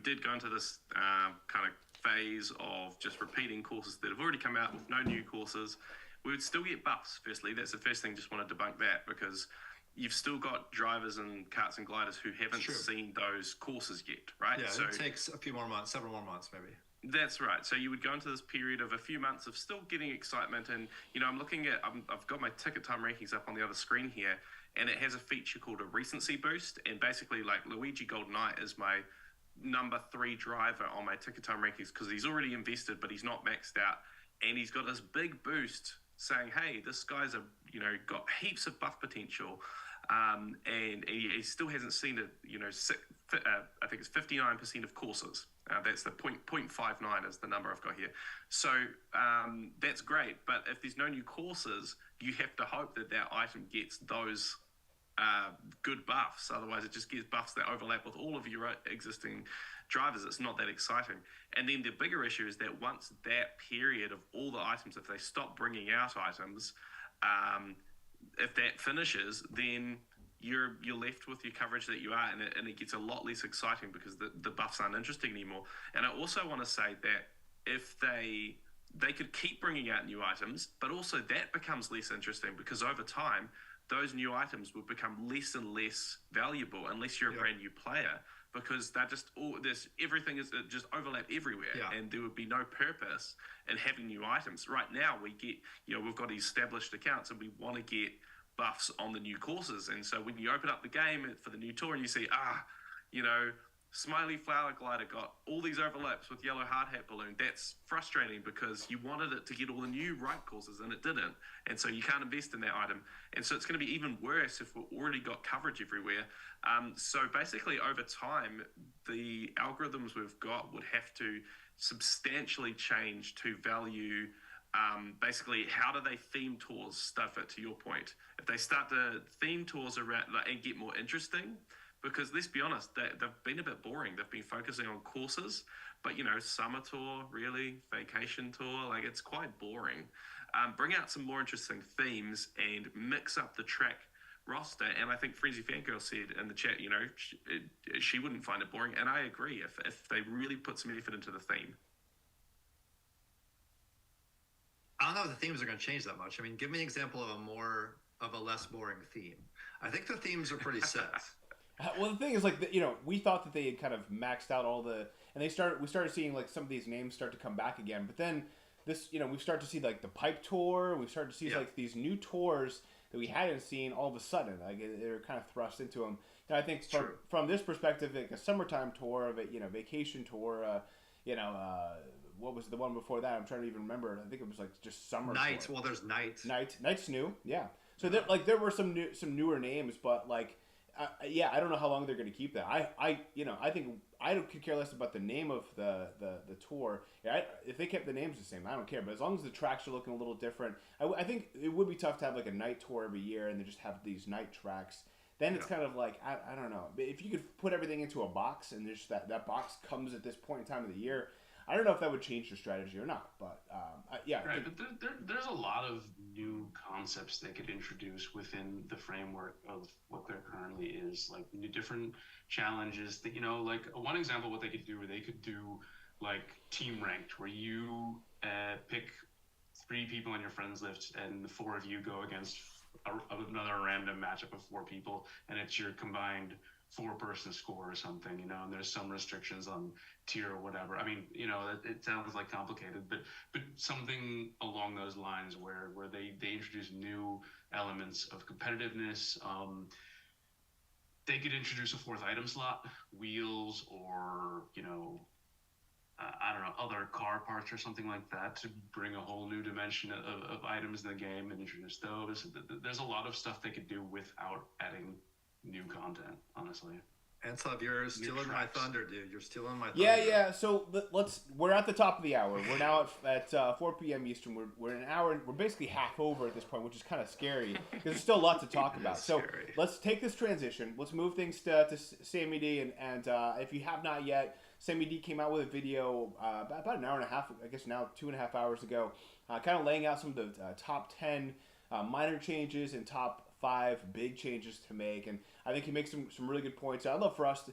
did go into this kind of phase of just repeating courses that have already come out with no new courses, we would still get buffs. Firstly, that's the first thing. Just want to debunk that, because you've still got drivers and karts and gliders who haven't seen those courses yet, right? Yeah, so it takes a few more months, several more months maybe. That's right. So you would go into this period of a few months of still getting excitement, and I'm looking at, I've got my ticket time rankings up on the other screen here, and it has a feature called a recency boost, and basically like Luigi Golden Knight is my number 3 driver on my ticket time rankings because he's already invested, but he's not maxed out, and he's got this big boost saying, hey, this guy's got heaps of buff potential, and he still hasn't seen it. I think it's 59% of courses. That's the 0.59 is the number I've got here. So that's great, but if there's no new courses, you have to hope that item gets those good buffs. Otherwise, it just gets buffs that overlap with all of your existing drivers. It's not that exciting. And then the bigger issue is that once that period of all the items, if they stop bringing out items, if that finishes, then you're left with your coverage that you are, and it gets a lot less exciting because the buffs aren't interesting anymore. And I also want to say that if they could keep bringing out new items, but also that becomes less interesting because over time, those new items will become less and less valuable unless you're a brand new player, because they're just everything is just overlap everywhere, and there would be no purpose in having new items. Right now, we get we've got established accounts, and we want to get buffs on the new courses, and so when you open up the game for the new tour and you see Smiley Flower Glider got all these overlaps with Yellow Hard Hat Balloon, that's frustrating because you wanted it to get all the new right courses and it didn't, and so you can't invest in that item, and so it's going to be even worse if we've already got coverage everywhere. So basically over time, the algorithms we've got would have to substantially change to value basically how do they theme tours stuff it, to your point. If they start to theme tours around and get more interesting, because let's be honest, they've been a bit boring. They've been focusing on courses, but summer tour, really, vacation tour, like it's quite boring. Bring out some more interesting themes and mix up the track roster. And I think Frenzy Fangirl said in the chat, she wouldn't find it boring. And I agree if they really put some effort into the theme. I don't know if the themes are going to change that much. I mean, give me an example of a less boring theme. I think the themes are pretty set. Well, the thing is, like, we thought that they had kind of maxed out all the, and we started seeing like some of these names start to come back again. But then this, we start to see like the Pipe Tour. We started to see like these new tours that we hadn't seen all of a sudden. Like they're kind of thrust into them. And I think from this perspective, like a summertime tour of it, vacation tour, what was the one before that? I'm trying to even remember. I think it was like just Summer Night. Tour. Well, there's Night. Night's new. Yeah. So there were some newer names, but like, yeah, I don't know how long they're going to keep that. I think I could care less about the name of the tour. Yeah, if they kept the names the same, I don't care. But as long as the tracks are looking a little different, I think it would be tough to have like a night tour every year and then just have these night tracks. Then it's kind of like, I don't know. If you could put everything into a box and just that box comes at this point in time of the year, I don't know if that would change your strategy or not. But yeah. Right, but there's a lot of new concepts they could introduce within the framework of what there currently is, like new different challenges that, like one example of what they could do, they could do like team ranked, where you pick 3 people on your friends list and the 4 of you go against another random matchup of 4 people, and it's your combined 4-person score or something, and there's some restrictions on tier or whatever. I mean, it sounds like complicated, but something along those lines where they introduce new elements of competitiveness. They could introduce a 4th item slot, wheels, or I don't know, other car parts or something like that, to bring a whole new dimension of items in the game and introduce those. There's a lot of stuff they could do without adding new content, honestly. Anselm, you're stealing my thunder, dude. You're stealing my thunder. Yeah. So we're at the top of the hour. We're now at 4 p.m. Eastern. We're an hour. We're basically half over at this point, which is kind of scary because there's still a lot to talk about. So let's take this transition. Let's move things to Sammy D. And if you have not yet, Sammy D came out with a video about an hour and a half, I guess now 2.5 hours ago, kind of laying out some of the top 10 minor changes and top 5 big changes to make, and I think he makes some really good points. I'd love for us to,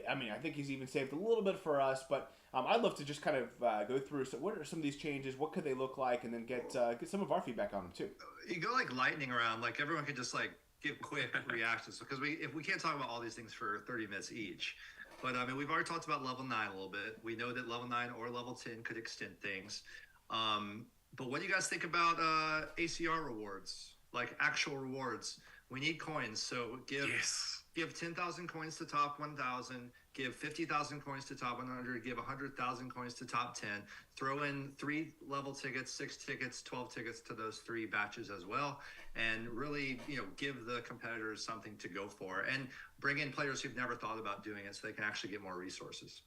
I think he's even saved a little bit for us, but I'd love to just kind of go through, so what are some of these changes, what could they look like, and then get some of our feedback on them too. You go like lightning around, like everyone could just like give quick reactions, because if we can't talk about all these things for 30 minutes each. But we've already talked about level 9 a little bit. We know that level 9 or level 10 could extend things. But what do you guys think about ACR rewards? Like actual rewards. We need coins, so give 10,000 coins to top 1,000, give 50,000 coins to top 100, give 100,000 coins to top 10. Throw in 3 level tickets, 6 tickets, 12 tickets to those 3 batches as well, and really, give the competitors something to go for, and bring in players who've never thought about doing it, so they can actually get more resources.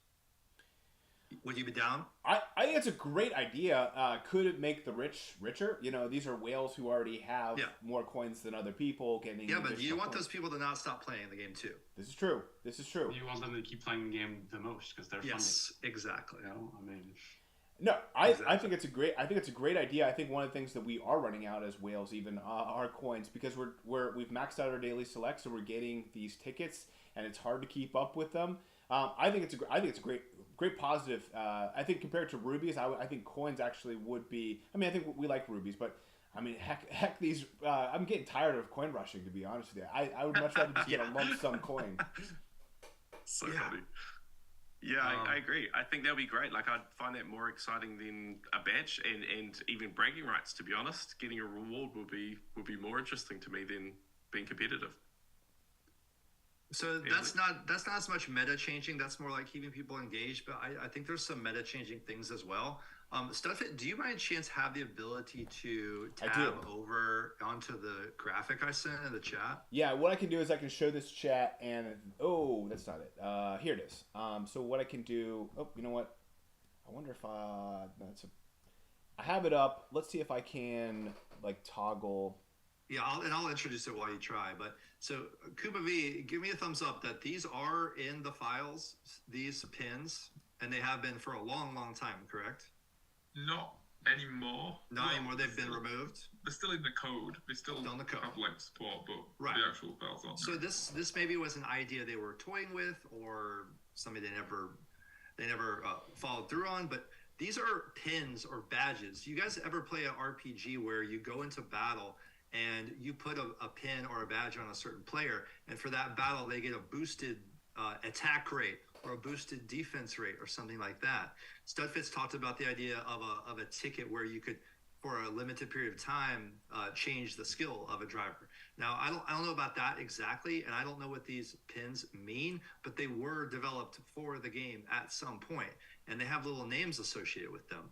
Would you be down? I think it's a great idea. Could it make the rich richer? These are whales who already have more coins than other people getting. Yeah, but you want those people to not stop playing the game too. This is true. You want them to keep playing the game the most because they're funny. Yes, exactly. No, I think it's a great idea. I think one of the things that we are running out as whales even are coins, because we've maxed out our daily select, so we're getting these tickets and it's hard to keep up with them. I think it's a great positive. I think compared to rubies, I think coins actually would be. I think we like rubies, but heck these. I'm getting tired of coin rushing, to be honest with you. I would much rather just get a lump sum coin. So funny. Yeah, I agree. I think that would be great. Like, I'd find that more exciting than a badge and even bragging rights, to be honest. Getting a reward would be more interesting to me than being competitive. So that's not as much meta changing. That's more like keeping people engaged. But I think there's some meta changing things as well. Studfit, do you by chance have the ability to tab over onto the graphic I sent in the chat? Yeah, what I can do is I can show this chat and that's not it. Here it is. So what I can do. Oh, you know what? I wonder if I have it up. Let's see if I can toggle. Yeah, I'll introduce it while you try. But so Koopa V, give me a thumbs up that these are in the files, these pins, and they have been for a long, long time, correct? Not anymore. Not anymore. They've been removed. They're still in the code. They still on the code. Have support, but right. The actual files aren't. So this maybe was an idea they were toying with, or something they never followed through on. But these are pins or badges. You guys ever play an RPG where you go into battle and you put a pin or a badge on a certain player, and for that battle they get a boosted attack rate or a boosted defense rate or something like that? Studfit's talked about the idea of a ticket where you could, for a limited period of time, change the skill of a driver. Now, I don't know about that exactly, and I don't know what these pins mean, but they were developed for the game at some point. and they have little names associated with them.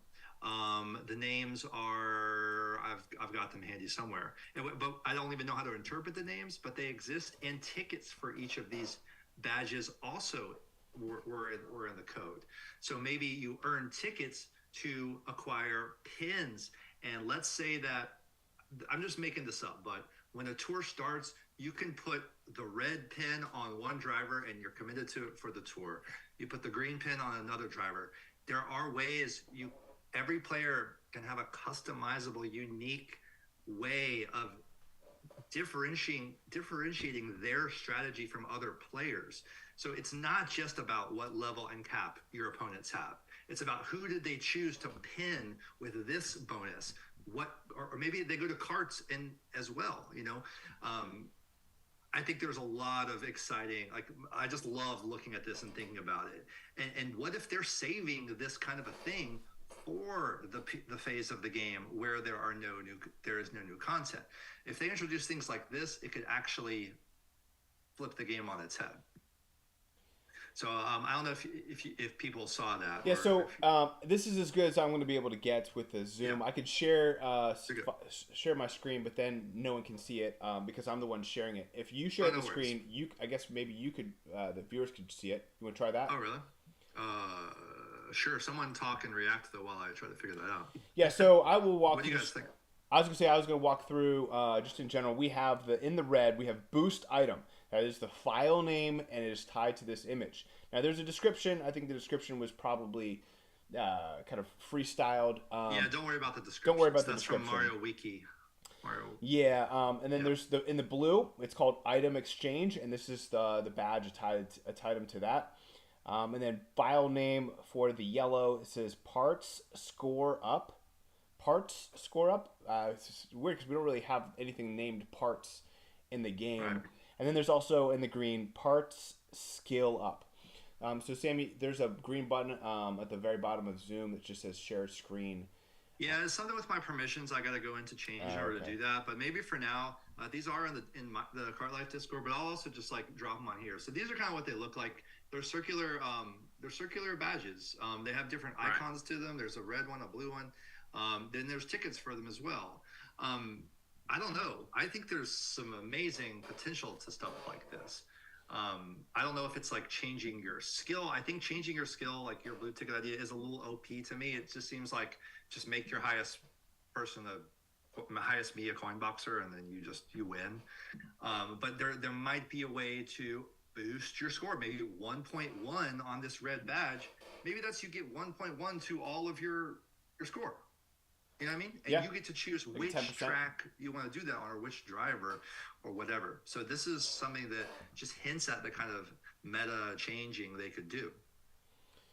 The names are, I've got them handy somewhere, but I don't even know how to interpret the names, but they exist, and tickets for each of these badges also were in the code. So maybe you earn tickets to acquire pins, and let's say that, I'm just making this up, but when a tour starts, you can put the red pin on one driver and you're committed to it for the tour. You put the green pin on another driver. There are ways every player can have a customizable, unique way of differentiating their strategy from other players. So it's not just about what level and cap your opponents have. It's about who did they choose to pin with this bonus. Or maybe they go to carts as well. I think there's a lot of exciting, I just love looking at this and thinking about it. And what if they're saving this kind of a thing for the phase of the game where there is no new content? If they introduce things like this, it could actually flip the game on its head. So I don't know if people saw that. Yeah. So this is as good as I'm going to be able to get with the Zoom. Yeah. I could share my screen, but then no one can see it because I'm the one sharing it. If you share the screen, I guess maybe you could, the viewers could see it. You want to try that? Oh, really? Sure. Someone talk and react though while I try to figure that out. Yeah. So I will walk. What do you guys think? I was going to walk through just in general. We have in the red, we have boost item. That is the file name, and it is tied to this image. Now, there's a description. I think the description was probably kind of freestyled. Yeah, don't worry about the description. Don't worry about the description. That's from Mario Wiki. Yeah, and then there's in the blue, it's called item exchange, and this is the badge attached to that. And then file name for the yellow, it says parts score up. Parts score up. It's weird because we don't really have anything named parts in the game. Right. And then there's also in the green parts skill up. So Sammy, there's a green button at the very bottom of Zoom that just says share screen. Yeah, it's something with my permissions I got to go into change in order to do that. But maybe for now, these are in the Kart Life Discord, but I'll also just drop them on here. So these are kind of what they look like. They're circular badges. They have different icons to them. There's a red one, a blue one. Then there's tickets for them as well. I don't know. I think there's some amazing potential to stuff like this. I don't know if it's changing your skill. I think changing your skill, like your blue ticket idea, is a little OP to me. It just seems like just make your highest person the highest me a coin boxer, and then you win. But there might be a way to boost your score, maybe 1.1 on this red badge. Maybe that's you get 1.1 to all of your score. You know what I mean? And you get to choose which 10%. Track you want to do that on, or which driver, or whatever. So this is something that just hints at the kind of meta changing they could do.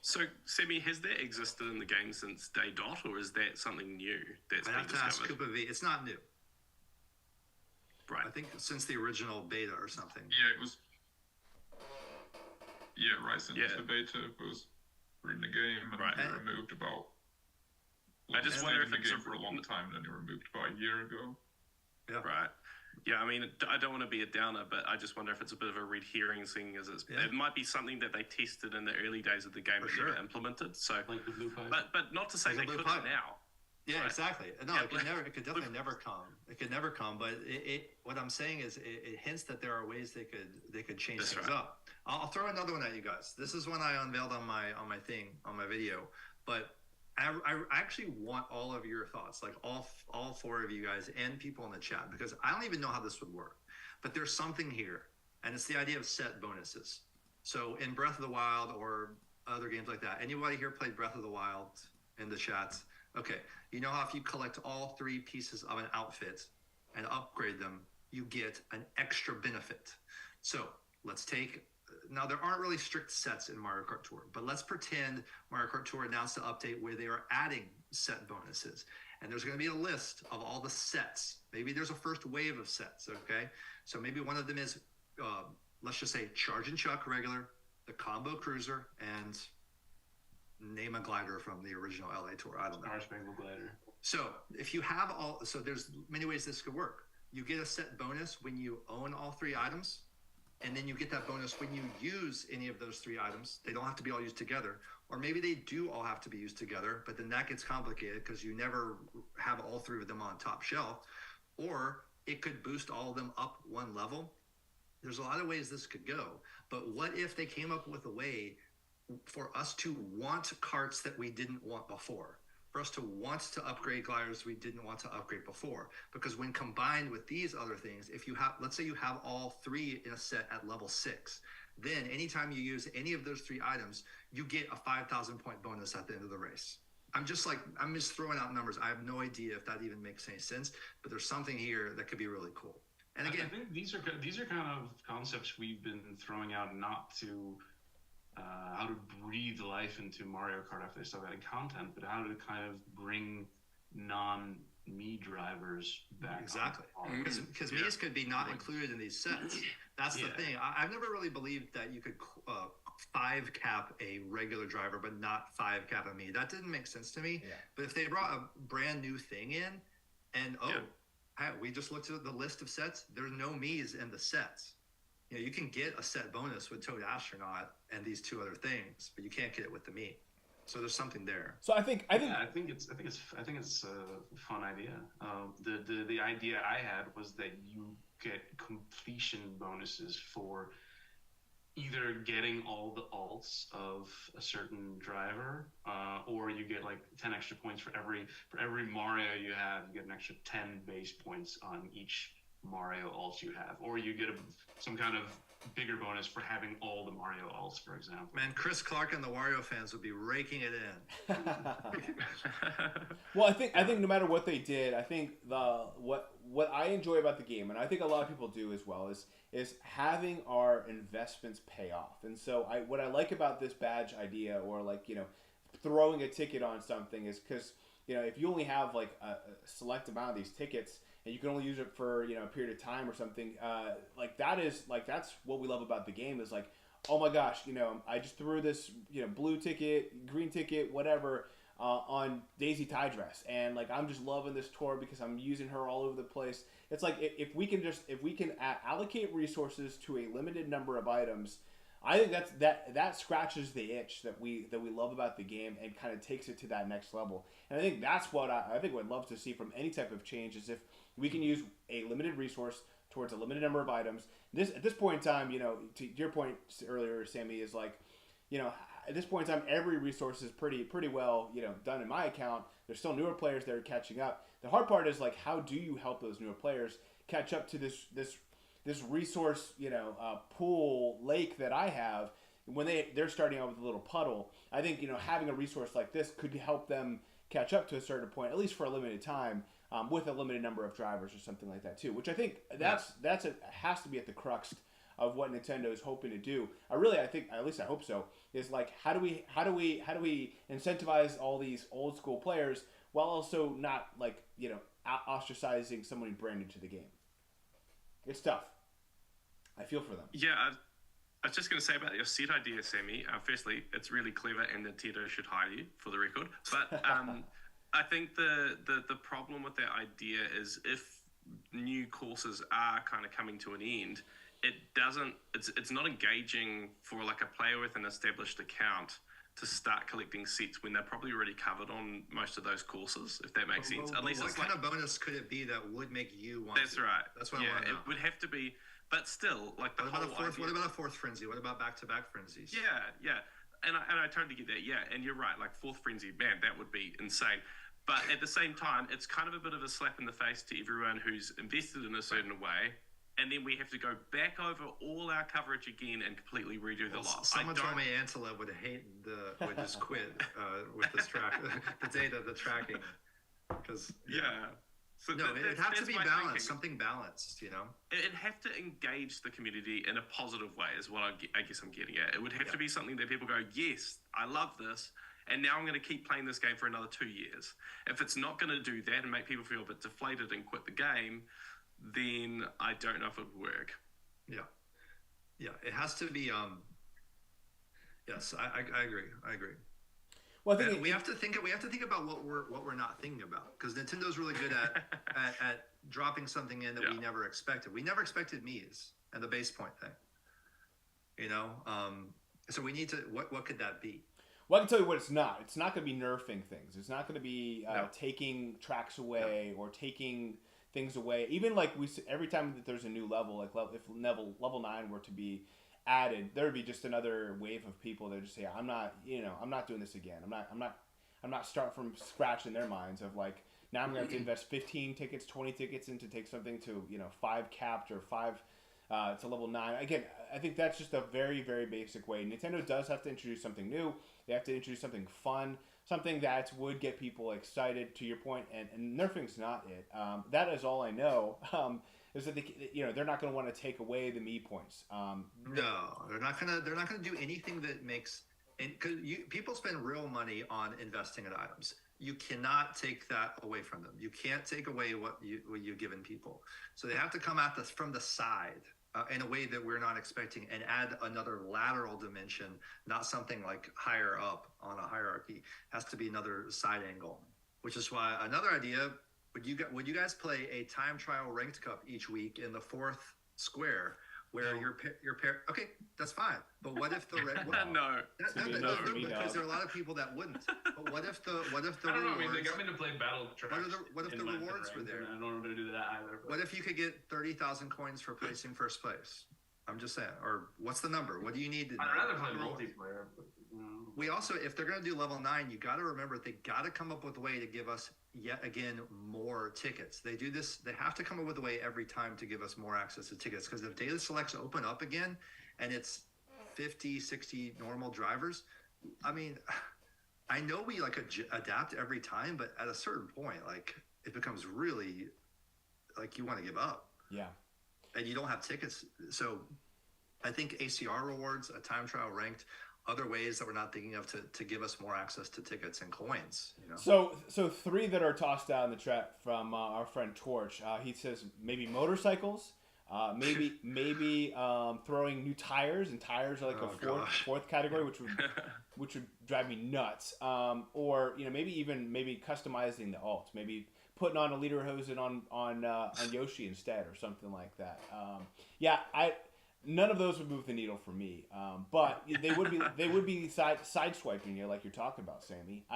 So, Semi, has that existed in the game since day dot, or is that something new that's been discovered? I have to ask Koopa V. It's not new. Right. I think since the original beta or something. Yeah, it was. Yeah, right. Since the beta was in the game, and they removed about. I just wonder if it's for a long time, and then they removed about a year ago. Yeah. Right. Yeah, I mean, I don't want to be a downer, but I just wonder if it's a bit of a red herring, seeing as it might be something that they tested in the early days of the game and never implemented. So, like the blue pipe. But not to say they couldn't now. Yeah, exactly. No, it could definitely never come. It could never come. But what I'm saying is, it hints that there are ways they could change things up. I'll throw another one at you guys. This is one I unveiled on my video, but. I actually want all of your thoughts, all four of you guys and people in the chat, because I don't even know how this would work. But there's something here, and it's the idea of set bonuses. So in Breath of the Wild or other games like that, anybody here played Breath of the Wild in the chats? Okay, you know how if you collect all 3 pieces of an outfit and upgrade them, you get an extra benefit. So let's take... Now, there aren't really strict sets in Mario Kart Tour, but let's pretend Mario Kart Tour announced an update where they are adding set bonuses. And there's going to be a list of all the sets. Maybe there's a first wave of sets, okay? So maybe one of them is, let's just say, Charge and Chuck regular, the Combo Cruiser, and name a glider from the original LA Tour. I don't know. Star Spangled Glider. So if you have so there's many ways this could work. You get a set bonus when you own all 3 items. and then you get that bonus when you use any of those 3 items. They don't have to be all used together, or maybe they do all have to be used together, but then that gets complicated because you never have all 3 of them on top shelf. Or it could boost all of them up 1 level. There's a lot of ways this could go, but what if they came up with a way for us to want carts that we didn't want before? For us to want to upgrade gliders we didn't want to upgrade before? Because when combined with these other things, if you have, let's say you have all 3 in a set at level 6, then anytime you use any of those 3 items, you get a 5,000 point bonus at the end of the race. I'm just throwing out numbers. I have no idea if that even makes any sense, but there's something here that could be really cool. And again, I think these are kind of concepts we've been throwing out, not to how to breathe life into Mario Kart after they start adding content, but how to kind of bring non-me drivers back. Exactly, because me's could be not included in these sets. That's the thing. I've never really believed that you could 5 cap a regular driver, but not 5 cap a me. That didn't make sense to me. Yeah. But if they brought a brand new thing in, and we just looked at the list of sets, there's no me's in the sets. You can get a set bonus with Toad Astronaut and these 2 other things, but you can't get it with the me. So there's something there. So I think it's a fun idea. The idea I had was that you get completion bonuses for either getting all the alts of a certain driver, or you get like 10 extra points for every Mario you have. You get an extra 10 base points on each Mario alts you have, or you get some kind of bigger bonus for having all the Mario alts, for example. Man, Chris Clark and the Wario fans would be raking it in. Well, I think no matter what they did, I think what I enjoy about the game, and I think a lot of people do as well, is having our investments pay off. And so what I like about this badge idea, or throwing a ticket on something, is because if you only have like a select amount of these tickets, and you can only use it for a period of time or something, that's what we love about the game, is like, oh my gosh, I just threw this blue ticket, green ticket, whatever, on Daisy Tie Dress, and like I'm just loving this tour because I'm using her all over the place. It's like if we can allocate resources to a limited number of items, I think that scratches the itch that we love about the game and kind of takes it to that next level. And I think that's what I think I'd love to see from any type of change, is if we can use a limited resource towards a limited number of items. At this point in time, to your point earlier, Sammy, is like, at this point in time, every resource is pretty well, done in my account. There's still newer players that are catching up. The hard part is like, how do you help those newer players catch up to this resource, pool lake that I have when they're starting out with a little puddle? I think, having a resource like this could help them catch up to a certain point, at least for a limited time, with a limited number of drivers or something like that too, which I think has to be at the crux of what Nintendo is hoping to do. I think, at least I hope so, is like, how do we incentivize all these old school players while also not like, ostracizing someone brand new to the game? It's tough. I feel for them. Yeah, I was just going to say about your set idea, Sammy. Firstly, it's really clever, and Nintendo should hire you, for the record. But I think the problem with that idea is, if new courses are kind of coming to an end, it's not engaging for like a player with an established account to start collecting sets when they're probably already covered on most of those courses, if that makes sense. At least what kind of bonus could it be that would make you want That's to? right. That's what I want to know. It would have to be, but still, like the what about a 4th whole frenzy? What about back-to-back frenzies? Yeah. And I totally get that, yeah. And you're right, like 4th frenzy, man, that would be insane. But at the same time, it's kind of a bit of a slap in the face to everyone who's invested in a certain way. And then we have to go back over all our coverage again and completely redo the lot. Someone told me Antela would just quit with this the tracking. Because So no, it has to be balanced, thinking. something balanced, It'd have to engage the community in a positive way, is what I guess I'm getting at. It would have to be something that people go, yes, I love this, and now I'm going to keep playing this game for another 2 years. If it's not going to do that and make people feel a bit deflated and quit the game, then I don't know if it would work. Yeah, it has to be. Yes, I agree. Well, I think we have to think about what we're not thinking about, because Nintendo's really good at dropping something in that we never expected. We never expected Mii's and the base point thing. You know, so we need to. What could that be? Well, I can tell you what it's not. It's not going to be nerfing things. It's not going to be No. taking tracks away or taking things away. Even like every time that there's a new level, like if level 9 were to be added, there would be just another wave of people that just say, I'm not doing this again. I'm not starting from scratch in their minds of like, now I'm going to have to invest 15 tickets, 20 tickets in to take something to, 5 capped or 5 to level 9. Again, I think that's just a very, very basic way. Nintendo does have to introduce something new. They have to introduce something fun, something that would get people excited, to your point, and nerfing's not it. That is all I know, is that they're not going to want to take away the me points. No, they're not gonna do anything that makes. Because people spend real money on investing in items. You cannot take that away from them. You can't take away what you've given people. So they have to come at this from the side in a way that we're not expecting, and add another lateral dimension, not something like higher up on a hierarchy. It has to be another side angle, which is why another idea, would you guys play a time trial ranked cup each week in the 4th square where your pair? Okay, that's fine. But what if the No. because there are a lot of people that wouldn't. But what if the I don't know. I mean, they rewards? got me to play Battle Tracks. What if the rewards were there? I don't know how to do that either. But What if you could get 30,000 coins for placing first place? I'm just saying. Or what's the number? What do you need to? I'd rather play multiplayer. But, We also, if they're going to do level 9, you got to remember they got to come up with a way to give us yet again more tickets. They do this. They have to come up with a way every time to give us more access to tickets, because if data selects open up again and it's 50, 60 normal drivers, I mean, I know we like adapt every time, but at a certain point, like it becomes really like you want to give up. Yeah. And you don't have tickets. So I think ACR rewards, a time trial ranked, other ways that we're not thinking of to give us more access to tickets and coins. So 3 that are tossed out in the chat from our friend Torch. He says maybe motorcycles, maybe throwing new tires, and tires are like a fourth category, which would drive me nuts. Or maybe customizing the alt, maybe putting on a Lederhosen on Yoshi instead, or something like that. None of those would move the needle for me, but they would be side swiping you like you're talking about, Sammy.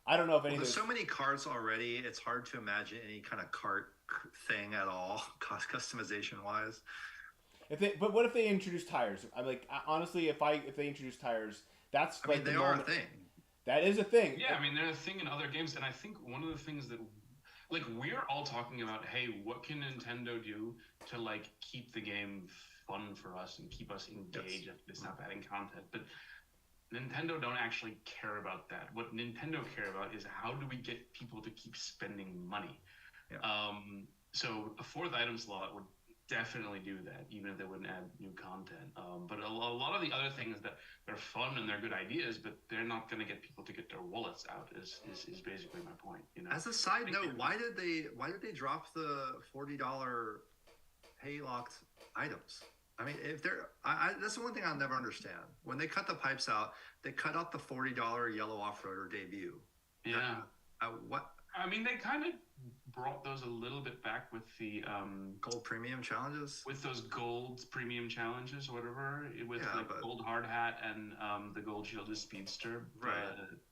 I don't know if any. There's so many carts already. It's hard to imagine any kind of cart thing at all, customization wise. But what if they introduce tires? Honestly, if they introduce tires, that's like they are a thing. That is a thing. Yeah, I mean they're a thing in other games, and I think one of the things that, like, we're all talking about, hey, what can Nintendo do to like keep the game fun for us and keep us engaged if they stop adding content? But Nintendo don't actually care about that. What Nintendo care about is how do we get people to keep spending money. So a 4th item slot would definitely do that, even if they wouldn't add new content. But a lot of the other things that they're fun and they're good ideas, but they're not going to get people to get their wallets out. Is basically my point. As a side note, why did they drop the $40 pay locked items? I mean, if that's the one thing I'll never understand. When they cut the pipes out, they cut out the $40 yellow off-roader debut. Yeah. What? I mean, they kind of brought those a little bit back with the gold premium challenges. With those gold premium challenges, or whatever, with gold hard hat and the gold shielded speedster. Right.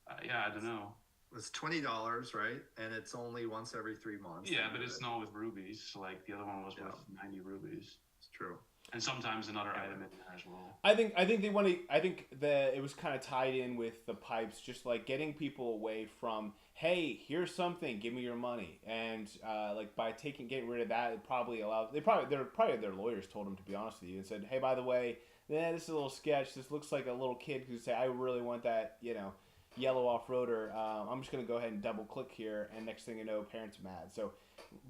I don't know. It's $20, right? And it's only once every 3 months. Yeah, but it's not with rubies. So, like, the other one was worth 90 rubies. It's true. And sometimes another item in there as well. I think they want to. I think that it was kind of tied in with the pipes, just like getting people away from, hey, here's something, give me your money, and like by getting rid of that, it probably allowed. Their lawyers told them, to be honest with you, and said, hey, by the way, this is a little sketch. This looks like a little kid who say, I really want that, yellow off-roader. I'm just gonna go ahead and double click here, and next thing you know, parents are mad. So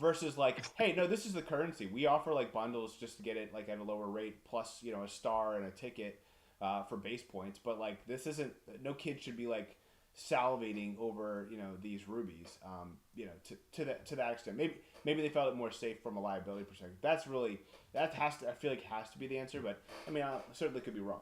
versus like, hey, no, this is the currency. We offer like bundles just to get it like at a lower rate, plus a star and a ticket for base points. But like this isn't. No kid should be like salivating over these rubies. To that extent. Maybe they felt it more safe from a liability perspective. I feel like has to be the answer. But I mean, I certainly could be wrong.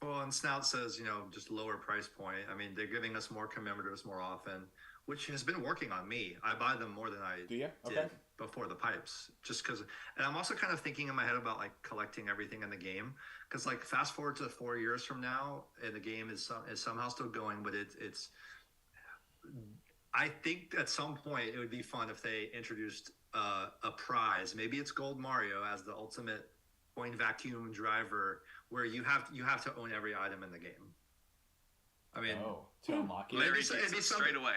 Well, and Snout says, just lower price point. I mean, they're giving us more commemoratives more often. which has been working on me. I buy them more than I Do you? Okay. did before the pipes, just because. And I'm also kind of thinking in my head about like collecting everything in the game, because like fast forward to 4 years from now, and the game is somehow still going, but it's. I think at some point it would be fun if they introduced a prize. Maybe it's Gold Mario as the ultimate coin vacuum driver, where you have to own every item in the game. I mean, to unlock it. Larry It'd be gets it something- straight away.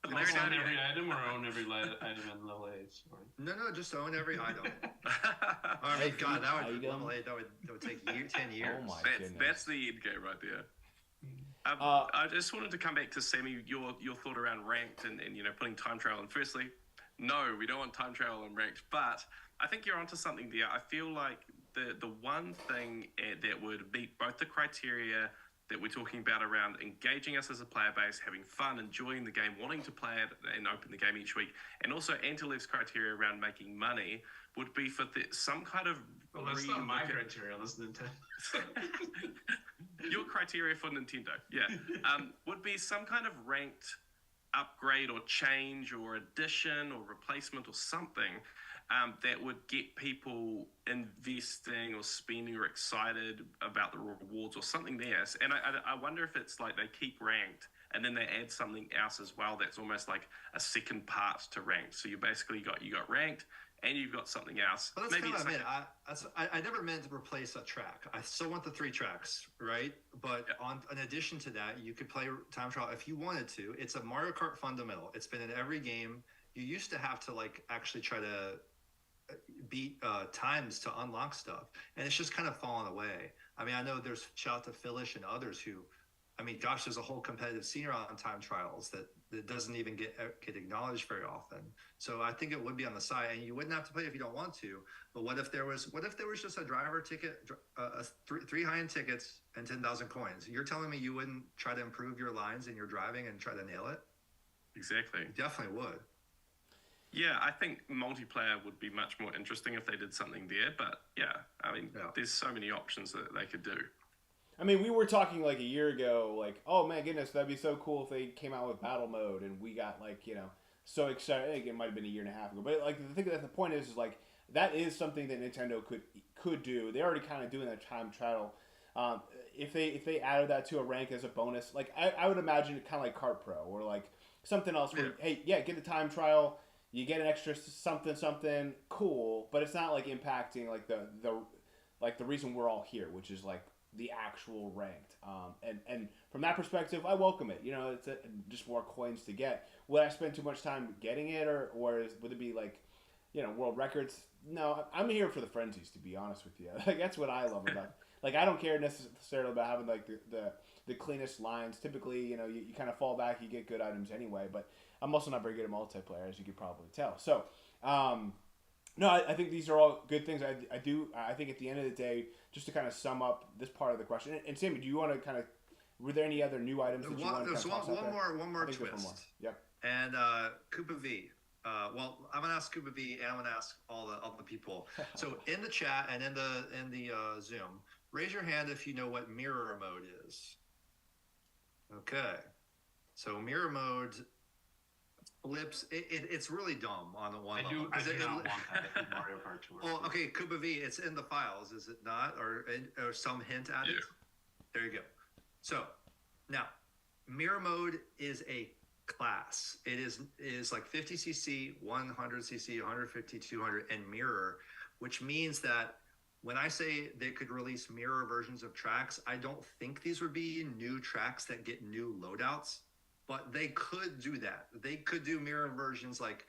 Own every item or own every item in level 8? No, just own every item. I mean, God, that would level 8. That would take 10 years. Oh my goodness. That's the end game right there. I just wanted to come back to Sammy, your thought around ranked and putting time trial. And firstly, no, we don't want time trial and ranked, but I think you're onto something there. I feel like the one thing that would meet both the criteria that we're talking about around engaging us as a player base, having fun, enjoying the game, wanting to play it and open the game each week, and also Antilev's criteria around making money would be for some kind of... Well, that's not my criteria, that's Nintendo. Your criteria for Nintendo, would be some kind of ranked upgrade or change or addition or replacement or something that would get people investing or spending or excited about the rewards or something there. And I wonder if it's like they keep ranked and then they add something else as well that's almost like a second part to ranked. So you basically got ranked and you've got something else. Well, that's kind of what I meant. I never meant to replace a track. I still want the 3 tracks, right? But in addition to that, you could play time trial if you wanted to. It's a Mario Kart fundamental. It's been in every game. You used to have to like actually try to beat times to unlock stuff, and it's just kind of fallen away. I mean, I know there's shout out to Philish and others who, I mean, gosh, there's a whole competitive scene around time trials that doesn't even get acknowledged very often. So I think it would be on the side, and you wouldn't have to play if you don't want to. But what if there was just a driver ticket, 3 high-end tickets and 10,000 coins? You're telling me you wouldn't try to improve your lines in your driving and try to nail it? Exactly. You definitely would. Yeah, I think multiplayer would be much more interesting if they did something there. But yeah, I mean, there's so many options that they could do. I mean, we were talking like a year ago, like, oh my goodness, that'd be so cool if they came out with battle mode, and we got like, so excited. I think it might have been a year and a half ago, but like the thing that the point is like that is something that Nintendo could do. They're already kind of doing that time trial. If they added that to a rank as a bonus, like I would imagine it kind of like Kart Pro or like something else where get the time trial. You get an extra something cool, but it's not like impacting like the reason we're all here, which is like the actual ranked. And from that perspective, I welcome it. It's just more coins to get. Would I spend too much time getting it, or would it be like, world records? No, I'm here for the frenzies, to be honest with you. Like that's what I love about. Like I don't care necessarily about having like the cleanest lines. Typically, you kind of fall back, you get good items anyway, but I'm also not very good at multiplayer, as you could probably tell. So, no, I think these are all good things. I think at the end of the day, just to kind of sum up this part of the question, and Sammy, do you want to kind of, were there any other new items that you want to There's one more twist. Yep. And Koopa V. Well, I'm gonna ask Koopa V, and I'm gonna ask all the people. So in the chat and in the Zoom, raise your hand if you know what mirror mode is. Okay. So mirror mode flips. It's really dumb on the one level. I do not want that in Mario Kart Tour. Well, okay, Koopa V, it's in the files, is it not? Or some hint at it? There you go. So now, mirror mode is a class. It is like 50cc, 100cc, 150, 200, and mirror, which means that when I say they could release mirror versions of tracks, I don't think these would be new tracks that get new loadouts, but they could do that. They could do mirror versions like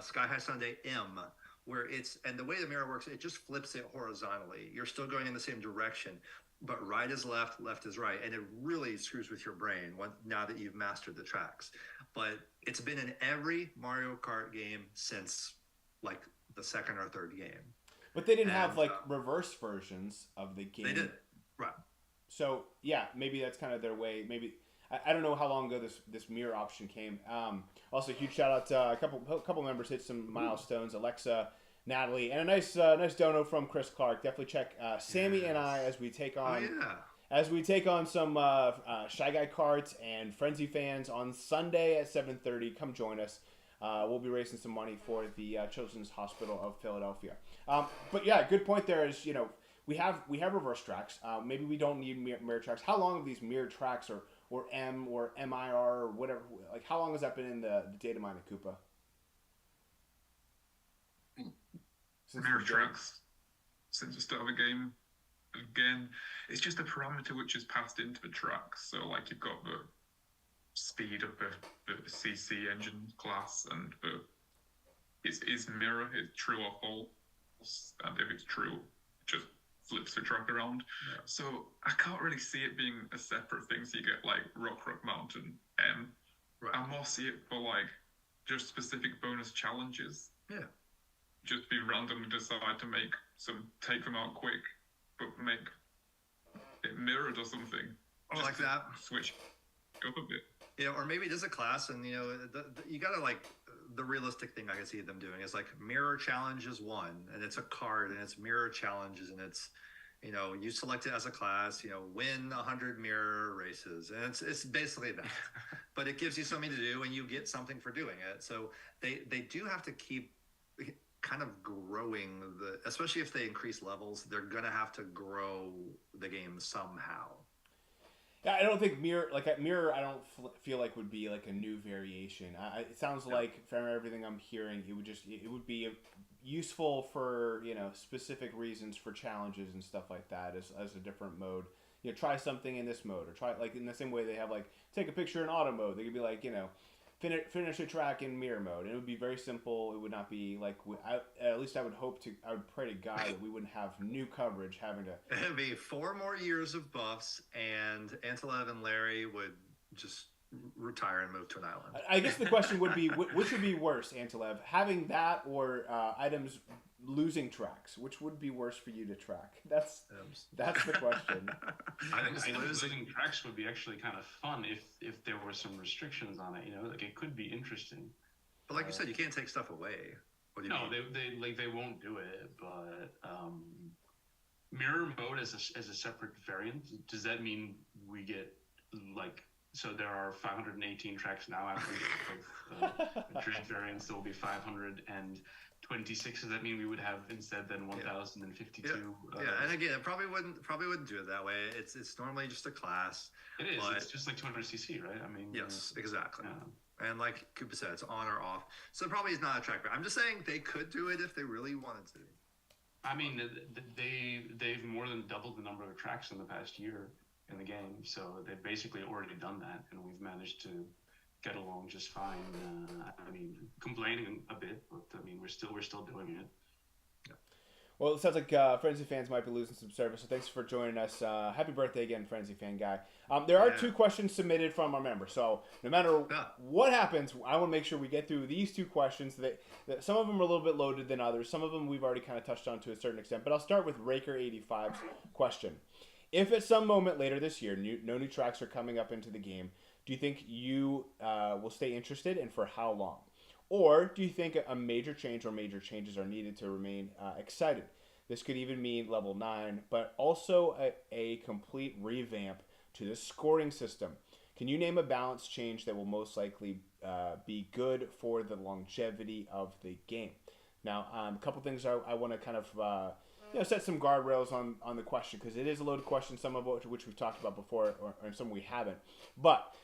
Sky High Sunday M, where and the way the mirror works, it just flips it horizontally. You're still going in the same direction, but right is left, left is right, and it really screws with your brain now that you've mastered the tracks. But it's been in every Mario Kart game since like the second or third game. But they didn't have like reverse versions of the game. They did, right? So yeah, maybe that's kind of their way. Maybe I don't know how long ago this mirror option came. Also, huge shout out to a couple members hit some milestones. Alexa, Natalie, and a nice dono from Chris Clark. Definitely check Sammy and I as we take on as we take on some Shy Guy Karts and Frenzy fans on Sunday at 7:30. Come join us. We'll be raising some money for the Children's Hospital of Philadelphia. But yeah, good point there is, we have reverse tracks. Maybe we don't need mirror tracks. How long have these mirror tracks or MIR or whatever, like how long has that been in the data mine at Koopa? Mirror tracks since the start of the game. Again, it's just a parameter which is passed into the tracks. So like you've got the speed of the CC engine class, and is mirror is true or false, and if it's true, it just flips the track around. Yeah. So I can't really see it being a separate thing. So you get like Rock Mountain M. Right. I more see it for like just specific bonus challenges. Yeah. Just be randomly decide to take them out quick, but make it mirrored or something. Or like that. Switch up a bit. Yeah, or maybe it is a class, and you gotta like the realistic thing I can see them doing is like mirror challenge is one, and it's a card, and it's mirror challenges, and it's you select it as a class, win 100 mirror races, and it's basically that. But it gives you something to do, and you get something for doing it. So they do have to keep kind of growing especially if they increase levels, they're gonna have to grow the game somehow. Yeah, I don't think mirror I don't feel like would be like a new variation. It sounds like from everything I'm hearing, it would be useful for specific reasons for challenges and stuff like that as a different mode. Try something in this mode, or try like in the same way they have like take a picture in auto mode. They could be like finish a track in mirror mode, and it would be very simple. It would not be like at least I would pray to God that we wouldn't have new coverage having to. It'd be 4 more years of buffs, and Antilev and Larry would just retire and move to an island. I guess the question would be, which would be worse, Antilev, having that or items losing tracks? Which would be worse for you to track? That's the question. I think losing tracks would be actually kind of fun if there were some restrictions on it. Like it could be interesting. But like you said, you can't take stuff away. What do you mean? They won't do it. But mirror mode as a separate variant. Does that mean we get like? So there are 518 tracks now after the Madrid variants. There will be 526. Does that mean we would have instead then 1,052? Yeah, and again, it probably wouldn't do it that way. It's normally just a class. It is. It's just like 200cc, right? I mean. Yes, exactly. Yeah. And like Koopa said, it's on or off. So it probably is not a track. I'm just saying they could do it if they really wanted to. I mean, they've more than doubled the number of tracks in the past year in the game, so they've basically already done that, and we've managed to get along just fine. I mean, complaining a bit, but I mean, we're still doing it. Yeah. Well, it sounds like Frenzy fans might be losing some service, so thanks for joining us. Happy birthday again, Frenzy fan guy. There are 2 questions submitted from our members, so no matter what happens, I want to make sure we get through these 2 questions. That some of them are a little bit loaded than others. Some of them we've already kind of touched on to a certain extent, but I'll start with Raker85's question. If at some moment later this year, no new tracks are coming up into the game, do you think you will stay interested, and for how long? Or do you think a major change or major changes are needed to remain excited? This could even mean level 9, but also a complete revamp to the scoring system. Can you name a balance change that will most likely be good for the longevity of the game? Now, a couple things I want to kind of... set some guardrails on the question, because it is a loaded question, some of which we've talked about before, or some we haven't. But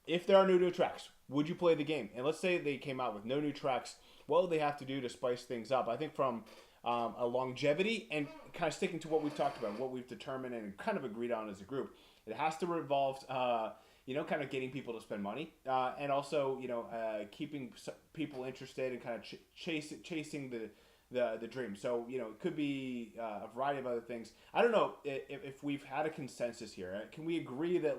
if there are no new tracks, would you play the game? And let's say they came out with no new tracks, what would they have to do to spice things up? I think from a longevity and kind of sticking to what we've talked about, what we've determined and kind of agreed on as a group, it has to revolve, kind of getting people to spend money, and also, keeping people interested and kind of chasing the dream. So, it could be a variety of other things. I don't know if we've had a consensus here. Can we agree that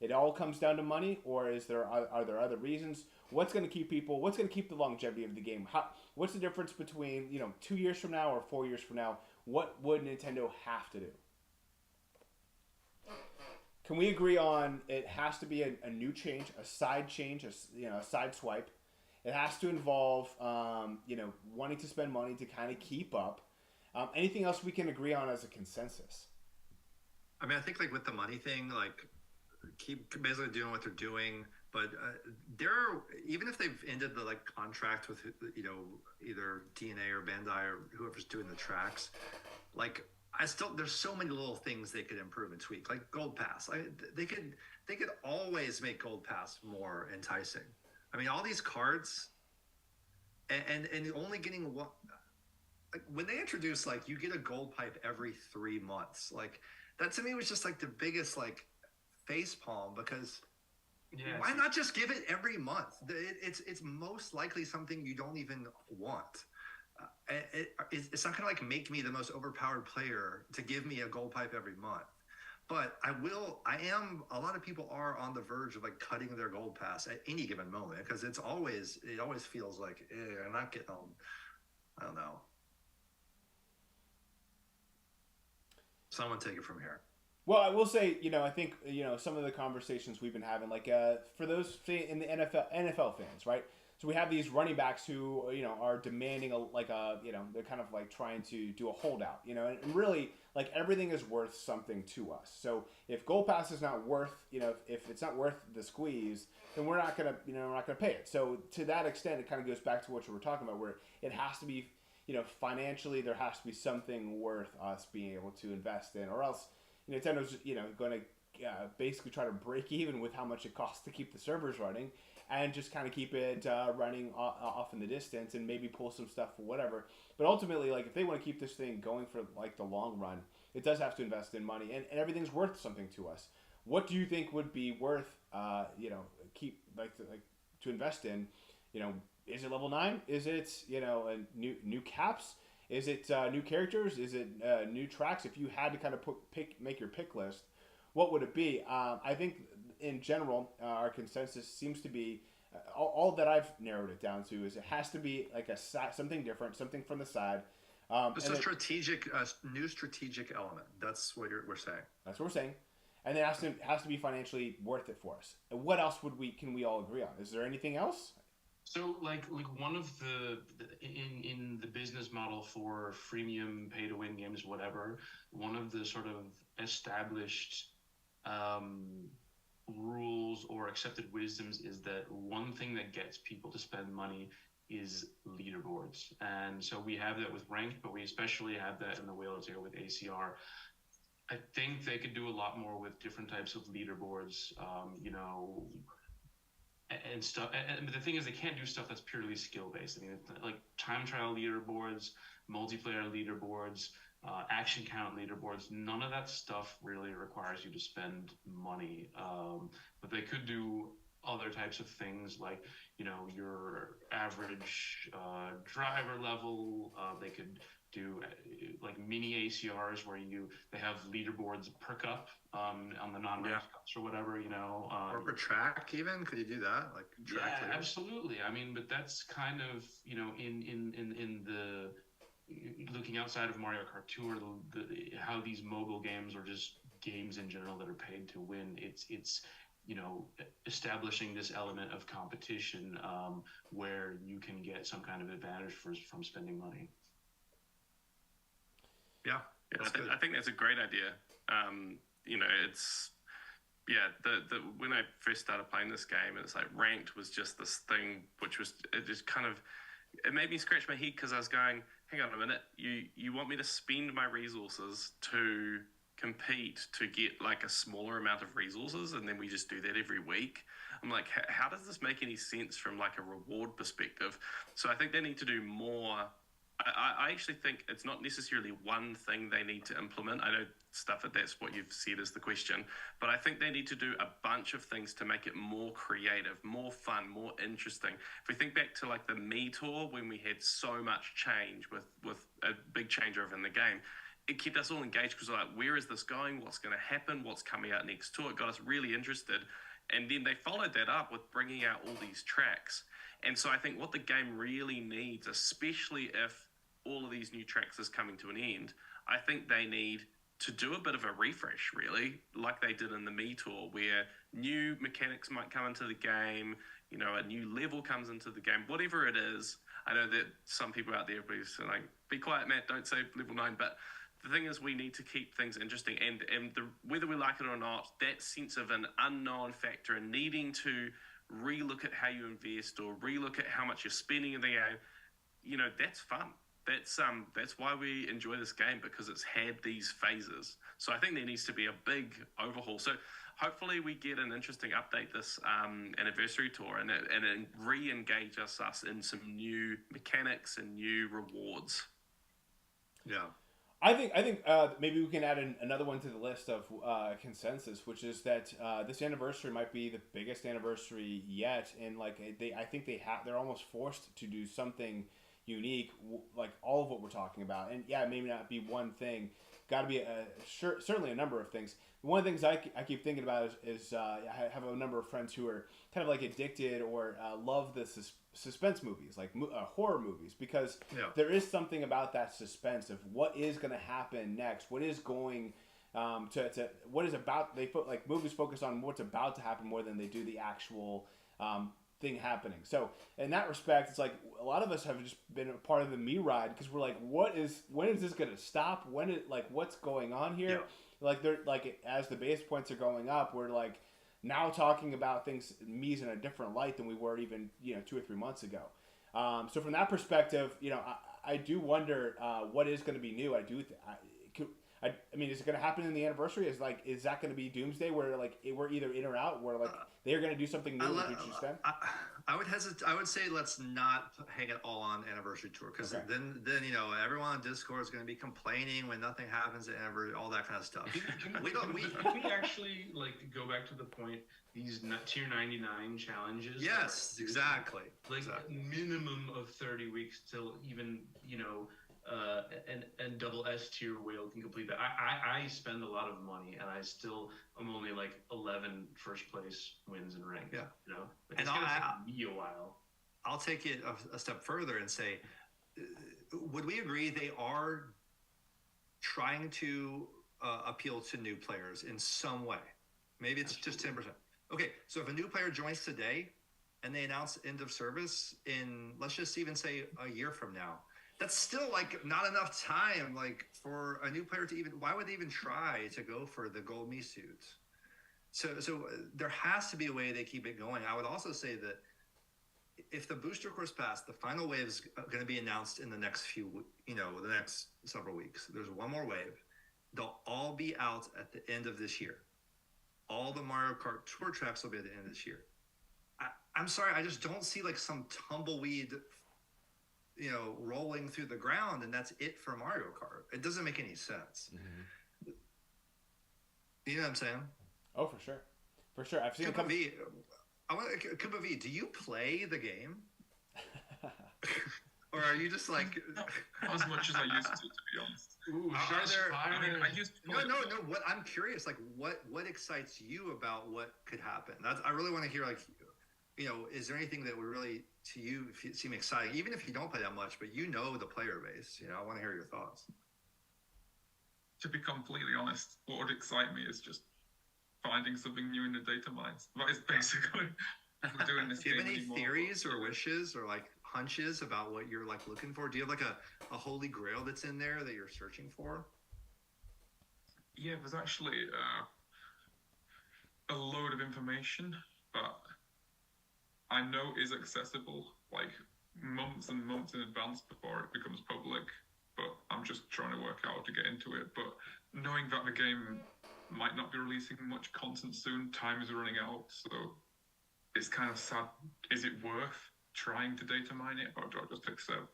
it all comes down to money, or are there other reasons? What's going to keep the longevity of the game? What's the difference between 2 years from now or 4 years from now? What would Nintendo have to do? Can we agree on it has to be a new change, a side change, a side swipe? It has to involve, wanting to spend money to kind of keep up. Anything else we can agree on as a consensus? I mean, I think like with the money thing, like keep basically doing what they're doing. But even if they've ended the like contract with either DNA or Bandai or whoever's doing the tracks, like there's so many little things they could improve and tweak, like Gold Pass. They could always make Gold Pass more enticing. I mean, all these cards, and only getting one. Like when they introduced like you get a gold pipe every 3 months, like that to me was just like the biggest like face palm, because why not just give it every month? It's most likely something you don't even want. It's not gonna like make me the most overpowered player to give me a gold pipe every month. But a lot of people are on the verge of like cutting their gold pass at any given moment, because it always feels like I'm not getting on. I don't know. Someone take it from here. Well, I will say, I think, some of the conversations we've been having, like, for those in the NFL fans, right? So we have these running backs who, are demanding they're kind of like trying to do a holdout, and really like everything is worth something to us. So if Gold Pass is not worth, if it's not worth the squeeze, then we're not gonna, pay it. So to that extent, it kind of goes back to what you were talking about, where it has to be, financially, there has to be something worth us being able to invest in, or else Nintendo's, going to basically try to break even with how much it costs to keep the servers running, and just kind of keep it running off in the distance, and maybe pull some stuff for whatever. But ultimately, like if they want to keep this thing going for like the long run, it does have to invest in money, and everything's worth something to us. What do you think would be worth, to invest in? Is it level 9? Is it new caps? Is it new characters? Is it new tracks? If you had to kind of make your pick list, what would it be? I think in general, our consensus seems to be all that I've narrowed it down to is it has to be like something different, something from the side. Just a new strategic element. That's what we're saying. That's what we're saying, and it has to be financially worth it for us. And what else can we all agree on? Is there anything else? So like one of the in the business model for freemium pay to win games, whatever, one of the sort of established rules or accepted wisdoms is that one thing that gets people to spend money is leaderboards. And so we have that with ranked, but we especially have that in the Whale tier with ACR. I think they could do a lot more with different types of leaderboards, and stuff. But the thing is, they can't do stuff that's purely skill-based. I mean, like time trial leaderboards, multiplayer leaderboards, action count leaderboards, none of that stuff really requires you to spend money. But they could do other types of things like, your average driver level. They could do like mini ACRs where they have leaderboards per cup on the non-ranked cups or whatever, or per track even. Could you do that? Like track yeah, absolutely. I mean, but that's kind of, in the looking outside of Mario Kart Tour, how these mobile games or just games in general that are paid to win, it's establishing this element of competition where you can get some kind of advantage from spending money. Yeah, I think that's a great idea. It's when I first started playing this game, it's like ranked was just this thing which was it made me scratch my head, because I was going, hang on a minute, you want me to spend my resources to compete to get like a smaller amount of resources, and then we just do that every week? I'm like, how does this make any sense from like a reward perspective? So I think they need to do more. I actually think it's not necessarily one thing they need to implement. I know stuff that's what you've said is the question, but I think they need to do a bunch of things to make it more creative, more fun, more interesting. If we think back to like the Me Tour, when we had so much change with a big changeover in the game, it kept us all engaged, because we're like, where is this going? What's going to happen? What's coming out next tour? It got us really interested. And then they followed that up with bringing out all these tracks. And so I think what the game really needs, especially if all of these new tracks is coming to an end, I think they need to do a bit of a refresh, really, like they did in the Me Tour, where new mechanics might come into the game, a new level comes into the game, whatever it is. I know that some people out there will be like, be quiet, Matt, don't say level 9, but the thing is, we need to keep things interesting, and whether we like it or not, that sense of an unknown factor and needing to relook at how you invest or relook at how much you're spending in the game, you know, that's fun. That's why we enjoy this game, because it's had these phases. So I think there needs to be a big overhaul. So hopefully we get an interesting update this anniversary tour, and it re-engage us in some new mechanics and new rewards. Yeah. I think maybe we can add another one to the list of consensus, which is that this anniversary might be the biggest anniversary yet, and like I think they're almost forced to do something unique, like all of what we're talking about. And yeah, maybe not be one thing, got to be certainly a number of things. One of the things I keep thinking about is I have a number of friends who are kind of like addicted or love the suspense movies, like horror movies, because there is something about that suspense of what is going to happen next, what is going to what is about. They put like movies focus on what's about to happen more than they do the actual thing happening. So in that respect, it's like a lot of us have just been a part of the me ride, because we're like, when is this going to stop? What's going on here? Yeah. Like they're like, as the base points are going up, we're like now talking about things, me's in a different light than we were even 2 or 3 months ago. So from that perspective, I do wonder what is going to be new. I mean, is it going to happen in the anniversary? Is that going to be Doomsday, where like we're either in or out, where like they're going to do something new with each extent? I would hesitate. I would say let's not hang it all on anniversary tour, because then everyone on Discord is going to be complaining when nothing happens at anniversary, all that kind of stuff. Can we actually like go back to the point? These tier 99 challenges. Yes, exactly. Like minimum of 30 weeks till even and double S tier whale can complete that. I spend a lot of money, and I still am only like 11 first place wins in rank. Yeah, Like, it's gonna take me a while. I'll take it a step further and say, would we agree they are trying to appeal to new players in some way? Maybe it's just 10%. Okay, so if a new player joins today and they announce end of service in, let's just even say a year from now, that's still like not enough time, like for a new player to even, why would they even try to go for the gold me suits? So there has to be a way they keep it going. I would also say that if the booster course pass, the final wave is going to be announced in the next the next several weeks. There's one more wave. They'll all be out at the end of this year. All the Mario Kart Tour tracks will be at the end of this year. I'm sorry, I just don't see like some tumbleweed rolling through the ground, and that's it for Mario Kart. It doesn't make any sense. Mm-hmm. You know what I'm saying? Oh, for sure. I've seen Koopa V. Koopa V, do you play the game? Or are you just like as much as I used to be honest? Ooh, I used to play no. What I'm curious, like, what excites you about what could happen? I really want to hear, like, is there anything that would really, to you, seem exciting, even if you don't play that much, but the player base? I want to hear your thoughts. To be completely honest, what would excite me is just finding something new in the data mines. That is basically what we're doing this game. Do you have any anymore. Theories or wishes or like hunches about what you're like looking for? Do you have like a holy grail that's in there that you're searching for? Yeah, there's actually a load of information, but I know is accessible like months and months in advance before it becomes public, but I'm just trying to work out how to get into it. But knowing that the game might not be releasing much content soon, time is running out, so it's kind of sad. Is it worth trying to data mine it, or do I just accept?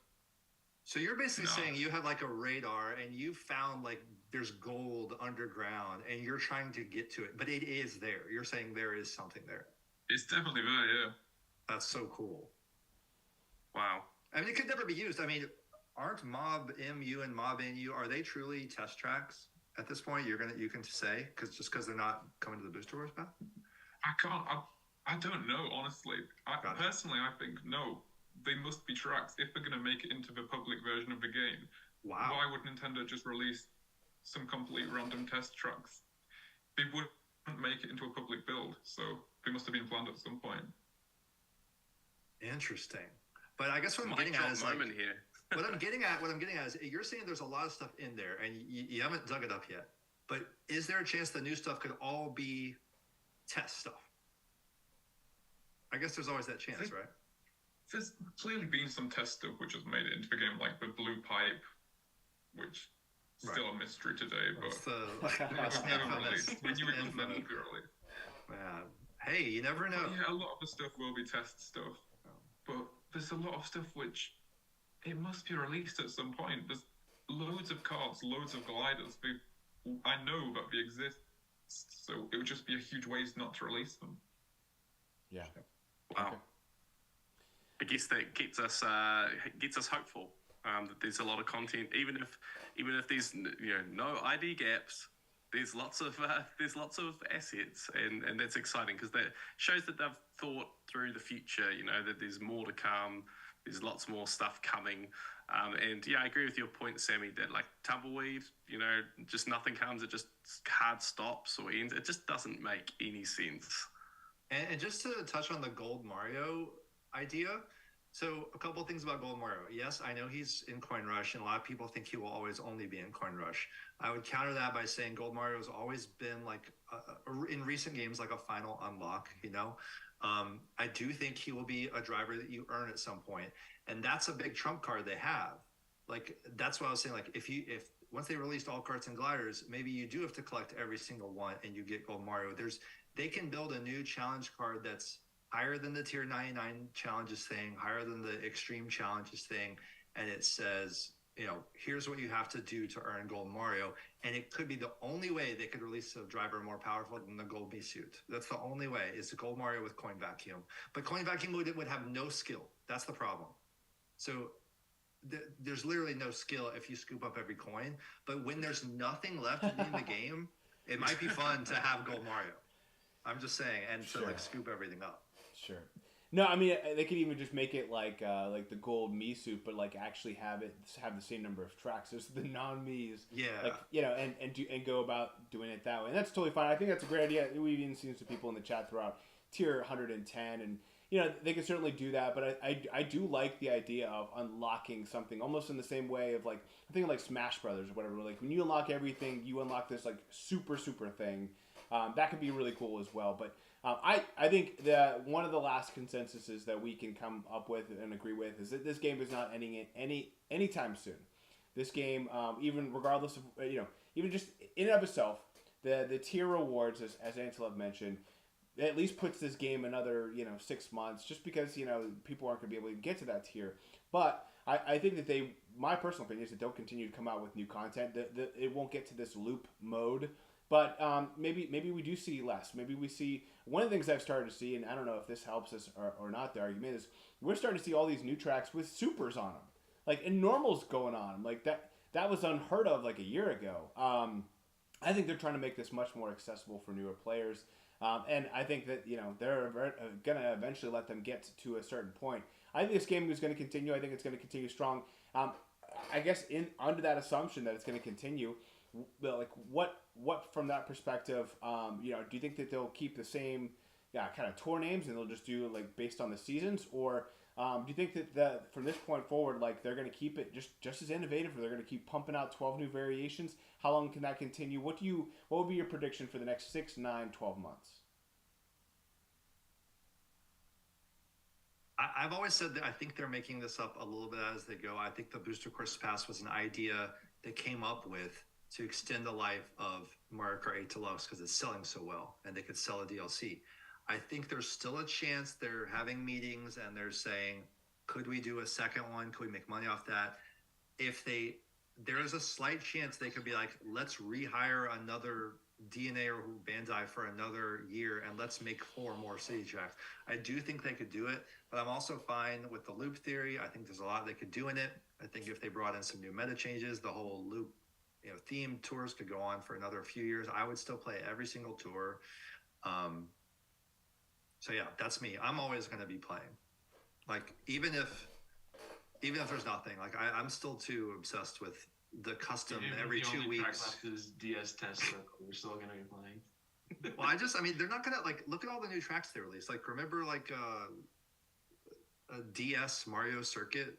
So you're basically saying you have like a radar and you found like there's gold underground and you're trying to get to it, but it is there. You're saying there is something there. It's definitely there, yeah. That's so cool. Wow. I mean, it could never be used. I mean, aren't Mob MU and Mob NU, are they truly test tracks at this point? You can say because they're not coming to the booster wars path? I don't know, honestly. Personally, I think no. They must be tracks if they're going to make it into the public version of the game. Wow. Why would Nintendo just release some complete random test tracks? They wouldn't make it into a public build, so they must have been planned at some point. Interesting. But I guess what I'm getting at is like, here. what I'm getting at is you're saying there's a lot of stuff in there, and you haven't dug it up yet. But is there a chance the new stuff could all be test stuff? I guess there's always that chance, right? There's clearly been some test stuff which has made it into the game, like the blue pipe, which is still a mystery today, but it's never released. We knew it was meant to be released. Man, hey, you never know. But yeah, a lot of the stuff will be test stuff, but there's a lot of stuff which it must be released at some point. There's loads of cards, loads of gliders. I know that they exist, so it would just be a huge waste not to release them. Yeah. Wow. Okay. I guess that gets us hopeful that there's a lot of content, even if there's no ID gaps. There's lots of assets, and that's exciting because that shows that they've thought through the future. That there's more to come. There's lots more stuff coming, and yeah, I agree with your point, Sammy. That like Tumbleweed, just nothing comes. It just hard stops or ends. It just doesn't make any sense. And just to touch on the Gold Mario idea, so a couple of things about Gold Mario. Yes, I know he's in Coin Rush, and a lot of people think he will always only be in Coin Rush. I would counter that by saying Gold Mario has always been like in recent games like a final unlock. I do think he will be a driver that you earn at some point, and that's a big trump card they have. Like that's what I was saying. Like if once they released all carts and gliders, maybe you do have to collect every single one, and you get Gold Mario. They can build a new challenge card that's higher than the tier 99 challenges thing, higher than the extreme challenges thing, and it says, here's what you have to do to earn Gold Mario, and it could be the only way they could release a driver more powerful than the Gold Me suit. That's the only way, is the Gold Mario with Coin Vacuum. But Coin Vacuum would have no skill. That's the problem. So there's literally no skill if you scoop up every coin, but when there's nothing left in the game, it might be fun to have Gold Mario. I'm just saying, and to like scoop everything up. Sure. No, I mean they could even just make it like the Gold Me suit, but like actually have the same number of tracks. There's the non-Me's. Yeah. Like and go about doing it that way, and that's totally fine. I think that's a great idea. We've even seen some people in the chat throughout tier 110, and they can certainly do that. But I do like the idea of unlocking something almost in the same way of like I think like Smash Brothers or whatever. Like when you unlock everything, you unlock this like super thing. That could be really cool as well. But I think that one of the last consensuses that we can come up with and agree with is that this game is not ending anytime soon. This game, even regardless of even just in and of itself, the tier rewards, as Antelov mentioned, it at least puts this game another 6 months, just because people aren't going to be able to get to that tier. But I think that my personal opinion is that they'll continue to come out with new content. That it won't get to this loop mode. But maybe we do see less. Maybe we see one of the things I've started to see, and I don't know if this helps us or not. The argument is we're starting to see all these new tracks with supers on them, like and normals going on. Like that was unheard of like a year ago. I think they're trying to make this much more accessible for newer players, and I think that they're gonna eventually let them get to a certain point. I think this game is going to continue. I think it's going to continue strong. I guess under that assumption that it's going to continue. Like what from that perspective, do you think that they'll keep the same kind of tour names and they'll just do like based on the seasons, or do you think that from this point forward, like they're going to keep it just as innovative, or they're going to keep pumping out 12 new variations? How long can that continue? What would be your prediction for the next 6, 9, 12 months? I've always said that I think they're making this up a little bit as they go. I think the Booster Course Pass was an idea they came up with to extend the life of Mario Kart 8 Deluxe because it's selling so well and they could sell a DLC. I think there's still a chance they're having meetings and they're saying, could we do a second one? Could we make money off that? There is a slight chance they could be like, let's rehire another DNA or Bandai for another year and let's make 4 more city tracks. I do think they could do it, but I'm also fine with the loop theory. I think there's a lot they could do in it. I think if they brought in some new meta changes, the whole loop themed tours could go on for another few years. I would still play every single tour. So yeah, that's me. I'm always going to be playing. Like even if there's nothing, like I'm still too obsessed with the custom every 2 weeks. Left is DS test, so we're still going to be playing. Well, they're not going to like look at all the new tracks they released. Like remember like a DS Mario Circuit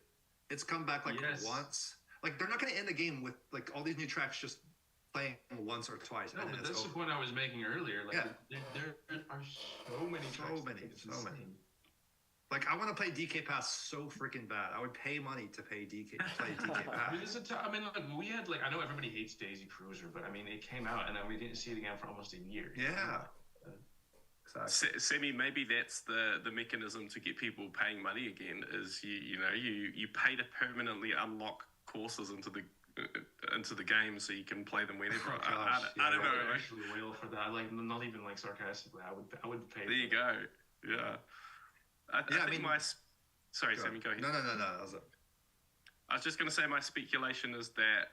It's come back like Yes. once. Like they're not going to end the game with like all these new tracks just playing once or twice. No, and but it's that's the over. point I was making earlier. Like, Yeah. there are so many tracks. It's So many. insane. Like I want to play DK Pass so freaking bad. I would pay money to play DK I mean, Pass. I mean, like, we had, like, I know everybody hates Daisy Cruiser, but I mean, it came out and then we didn't see it again for almost a year. Yeah. Exactly. Semi, maybe that's the mechanism to get people paying money again. Is you pay to permanently unlock courses into the game so you can play them whenever. Oh, gosh, I don't I know. would actually wail for that. Like, not even like sarcastically. I would pay. There you go. Yeah. I think sorry, Go Sammy, go ahead. No. That was it. I was just going to say my speculation is that,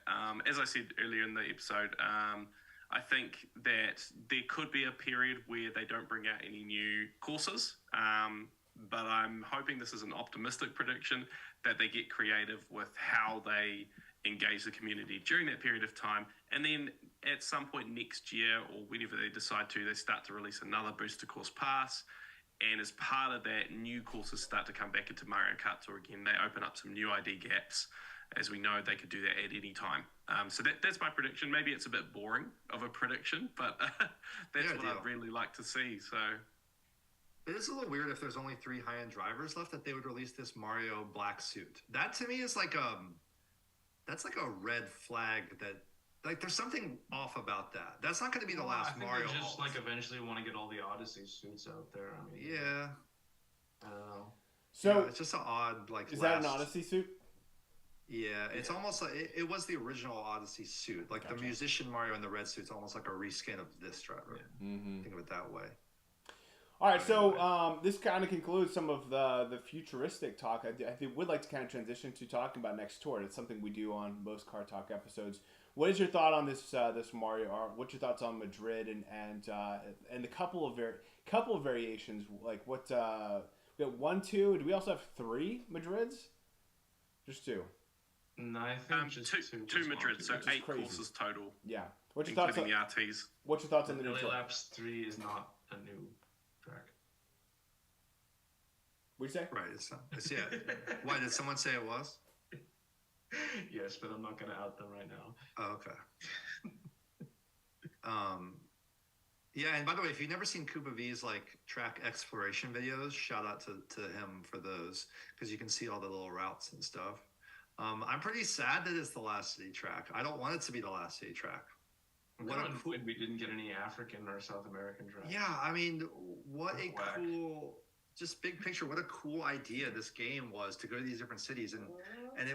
as I said earlier in the episode, I think that there could be a period where they don't bring out any new courses, but I'm hoping this is an optimistic prediction that they get creative with how they engage the community during that period of time, and then at some point next year or whenever they decide to, they start to release another booster course pass. And as part of that, new courses start to come back into Mario Kart Tour again. They open up some new ID gaps. As we know, they could do that at any time. So that's my prediction. Maybe it's a bit boring of a prediction, but that's what I'd really like to see. So It is a little weird if there's only 3 high-end drivers left that they would release this Mario black suit. That to me is like that's like a red flag that like there's something off about that. That's not going to be the last I think Mario. they just Alt. like eventually want to get all the Odyssey suits out there. I mean, Yeah. I don't know. So Yeah, it's just an odd like. is that an Odyssey suit? Yeah, it's almost like it was the original Odyssey suit. Like Gotcha. the musician Mario in the red suit's almost like a reskin of this driver. Mm-hmm. Think of it that way. All right, so this kind of concludes some of the futuristic talk. I would like to kind of transition to talking about next tour. It's something we do on most Car Talk episodes. What is your thought on this Mario art? What's your thoughts on Madrid and a couple of variations? Like what we got 1, 2. Do we also have 3 Madrids? Just 2. No, I think just two Madrid, so Which is 8 crazy. courses total, Yeah. What's your thoughts including on the RTs. What's your thoughts on the new LA tour? Laps 3 is not a new track. What'd you say? Right. It's yeah. Why did someone say it was? Yes, but I'm not going to out them right now. Oh, okay. Yeah, and by the way, if you've never seen Koopa V's like track exploration videos, shout out to him for those because you can see all the little routes and stuff. I'm pretty sad that it's the last city track. I don't want it to be the last city track. What annoyed we didn't get any African or South American tracks. Yeah, I mean, what a Whack. cool, just big picture. What a cool idea this game was to go to these different cities, and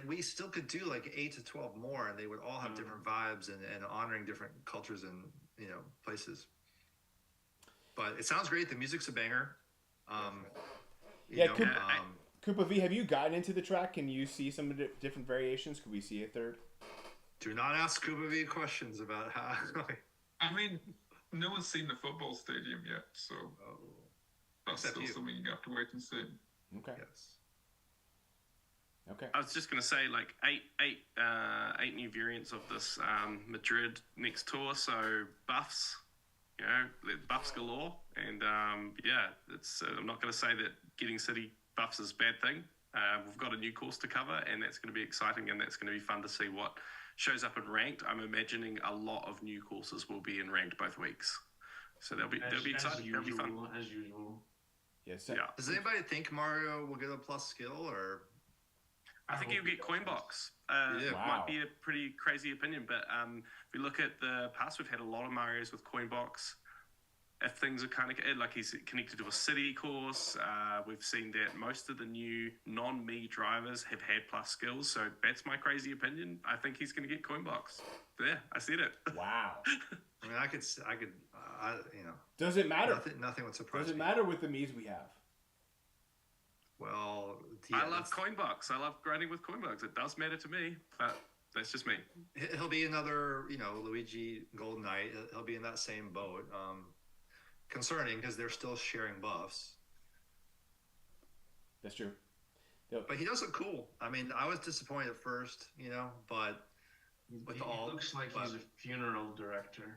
we still could do like 8 to 12 more, and they would all have different vibes and honoring different cultures and places. But it sounds great. The music's a banger. Koopa V, have you gotten into the track? Can you see some of the different variations? Could we see a third? Do not ask Koopa V questions about how. I mean, no one's seen the football stadium yet, so that's Except still you. something you have to wait and see. Okay. Yes. Okay. I was just going to say, like, eight new variants of this Madrid next tour, so buffs, buffs galore. And, it's I'm not going to say that getting city buffs is a bad thing. We've got a new course to cover, and that's going to be exciting, and that's going to be fun to see what shows up in ranked. I'm imagining a lot of new courses will be in ranked both weeks. So they'll be exciting. They'll be fun. As usual. Yes. Yeah. Does anybody think Mario will get a plus skill or? I think he'll get Coinbox. Yeah. Wow. Might be a pretty crazy opinion, but if we look at the past, we've had a lot of Marios with Coinbox. If things are kind of like he's connected to a city course, we've seen that most of the new non-me drivers have had plus skills. So that's my crazy opinion. I think he's going to get Coinbox. Yeah, I said it. Wow. I mean, I could. Does it matter? Nothing would surprise Does it me. matter with the Miis we have? Well, I love Coinbox. I love grinding with Coinbox. It does matter to me, but that's just me. He'll be another, Luigi Golden Knight. He'll be in that same boat. Concerning because they're still sharing buffs. That's true. But he does look cool. I mean, I was disappointed at first, but with He all looks like but- he's a funeral director.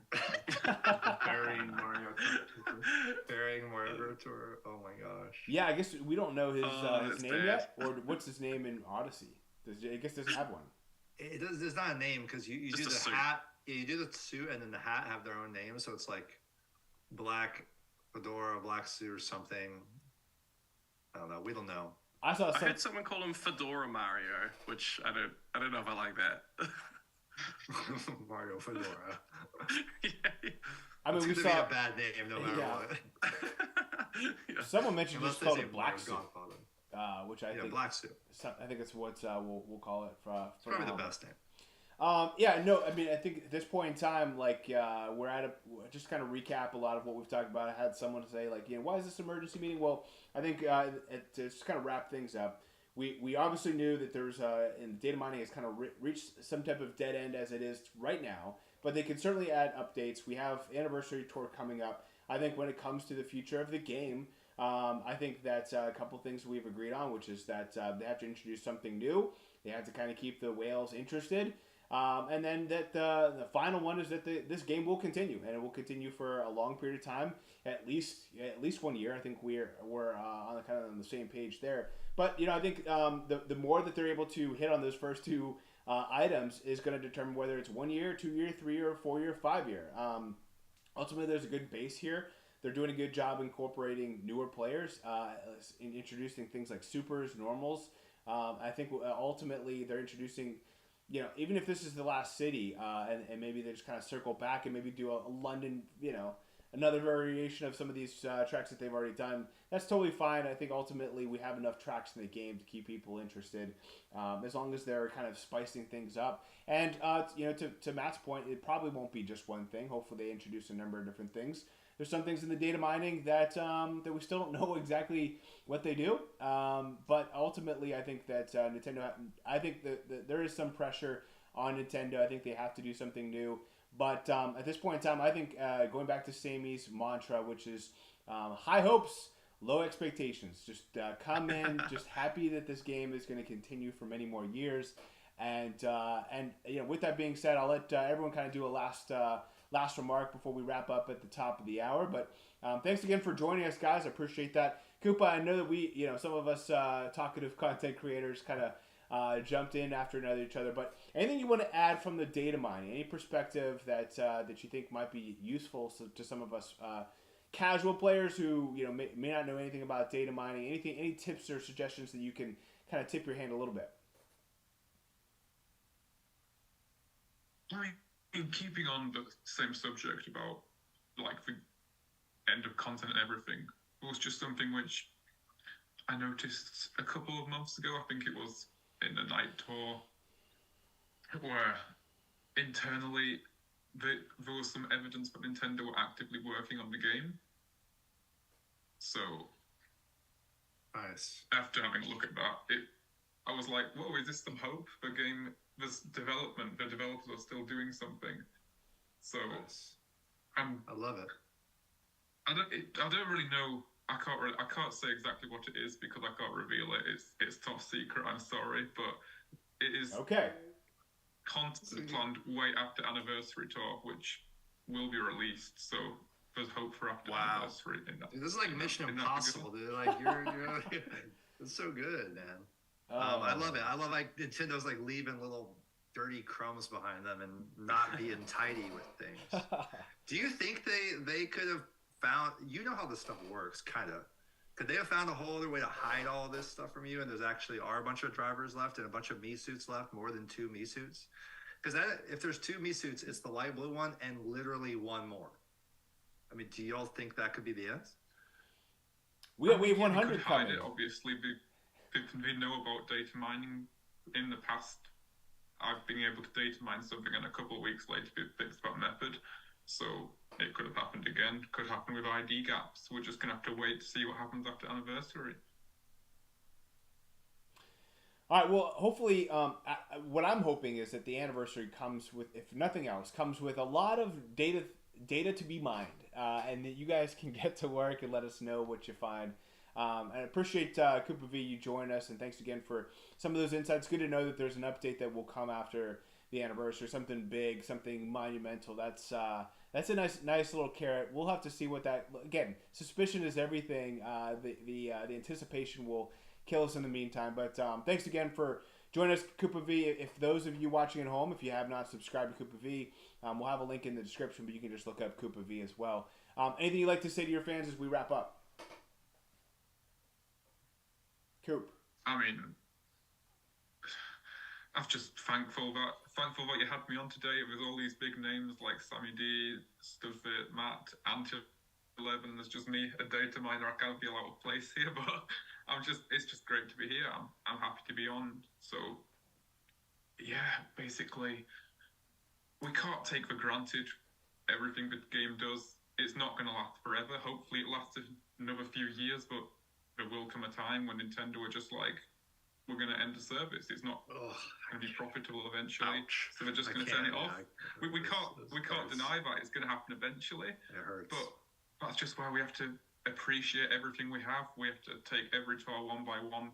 Burying Mario Kart Tour. burying Mario Kart Tour. Oh my gosh. Yeah, I guess we don't know his that's name bad. yet, or what's his name in Odyssey? I guess it doesn't have one. It does. There's not a name because you Just do a the suit. hat. Yeah, you do the suit, and then the hat have their own name. So it's like black fedora, black suit, or something. I don't know. We don't know. I saw I some. heard someone call him Fedora Mario, which I don't know if I like that. Mario Fedora. Yeah. I mean, It's we gonna saw be a bad name no matter Yeah. what. Yeah. someone mentioned Unless just they called say it black Mario suit, Godfather. which I Yeah, think black suit. I think it's what we'll call it for It's probably now. the best name. Yeah, no, I mean, I think at this point in time, like, we're at just kind of recap a lot of what we've talked about. I had someone say, like, why is this emergency meeting? Well, I think to just kind of wrap things up, we obviously knew that there's, and data mining has kind of reached some type of dead end as it is right now, but they can certainly add updates. We have Anniversary Tour coming up. I think when it comes to the future of the game, I think that's a couple things we've agreed on, which is that they have to introduce something new. They have to kind of keep the whales interested. And then that the final one is that this game will continue, and it will continue for a long period of time, at least 1 year. I think we're on the same page there. But I think the more that they're able to hit on those first two items is going to determine whether it's 1 year, 2 year, 3 year, 4 year, 5 year. Ultimately, there's a good base here. They're doing a good job incorporating newer players, in introducing things like supers, normals. I think ultimately they're introducing. Even if this is the last city, and maybe they just kind of circle back and maybe do a London, another variation of some of these tracks that they've already done, that's totally fine. I think ultimately we have enough tracks in the game to keep people interested, as long as they're kind of spicing things up. And, to Matt's point, it probably won't be just one thing. Hopefully they introduce a number of different things. There's some things in the data mining that we still don't know exactly what they do. But ultimately, I think that Nintendo. I think that there is some pressure on Nintendo. I think they have to do something new. But at this point in time, I think going back to Samy's mantra, which is high hopes, low expectations. Just come in, just happy that this game is going to continue for many more years. And with that being said, I'll let everyone kind of do a last remark before we wrap up at the top of the hour. But thanks again for joining us, guys. I appreciate that. Koopa, I know that we, some of us talkative content creators kind of jumped in after each other. But anything you want to add from the data mining, any perspective that you think might be useful to some of us casual players who may not know anything about data mining? Any tips or suggestions that you can kind of tip your hand a little bit? Keeping on the same subject about like the end of content and everything was just something which I noticed a couple of months ago. I think it was in the night tour where internally there was some evidence that Nintendo were actively working on the game. So Nice. after having a look at that, I was like, whoa, is this some hope? There's development, the developers are still doing something. So Nice. I love it. don't really know. I can't say exactly what it is because I can't reveal it. It's top secret. I'm sorry, but it is Okay. content planned way after Anniversary Tour, which will be released. So there's hope for after Anniversary in that. Dude, this is like Mission in that Impossible, dude. Like you're it's so good, man. I love it. I love like Nintendo's like leaving little dirty crumbs behind them and not being tidy with things. Do you think they could have found? You know how this stuff works, kind of. Could they have found a whole other way to hide all this stuff from you? And there's actually a bunch of drivers left and a bunch of Mii suits left, more than 2 Mii suits. Because if there's 2 Mii suits, it's the light blue one and literally one more. I mean, do y'all think that could be the end? We have Wave 100 could hide coming. it, obviously, we know about data mining in the past. I've been able to data mine something and a couple of weeks later be fixed that method. So it could have happened again. Could happen with ID gaps. We're just going to have to wait to see what happens after Anniversary. All right. Well, hopefully, what I'm hoping is that the Anniversary comes with, if nothing else, comes with a lot of data to be mined, and that you guys can get to work and let us know what you find. And I appreciate Koopa V, you join us, and thanks again for some of those insights. Good to know that there's an update that will come after the Anniversary, something big, something monumental. That's a nice little carrot. We'll have to see what that. Again, suspicion is everything. The anticipation will kill us in the meantime. But thanks again for join us, Koopa V. If those of you watching at home, if you have not subscribed to Koopa V, we'll have a link in the description, but you can just look up Koopa V as well. Anything you'd like to say to your fans as we wrap up? Coop. I mean, I'm just thankful that you had me on today with all these big names like Sammy D, Studfit, Matt, Anti11. There's just me, a data miner. I can't feel out of place here, but it's just great to be here. I'm happy to be on. So yeah, basically, we can't take for granted everything the game does. It's not going to last forever. Hopefully, it lasts another few years, but there will come a time when Nintendo are just like, we're going to end the service. It's not going to be profitable eventually. Ouch. So they're just going to turn it off. We can't deny that it's going to happen eventually. It hurts. But that's just why we have to appreciate everything we have. We have to take every tour one by one,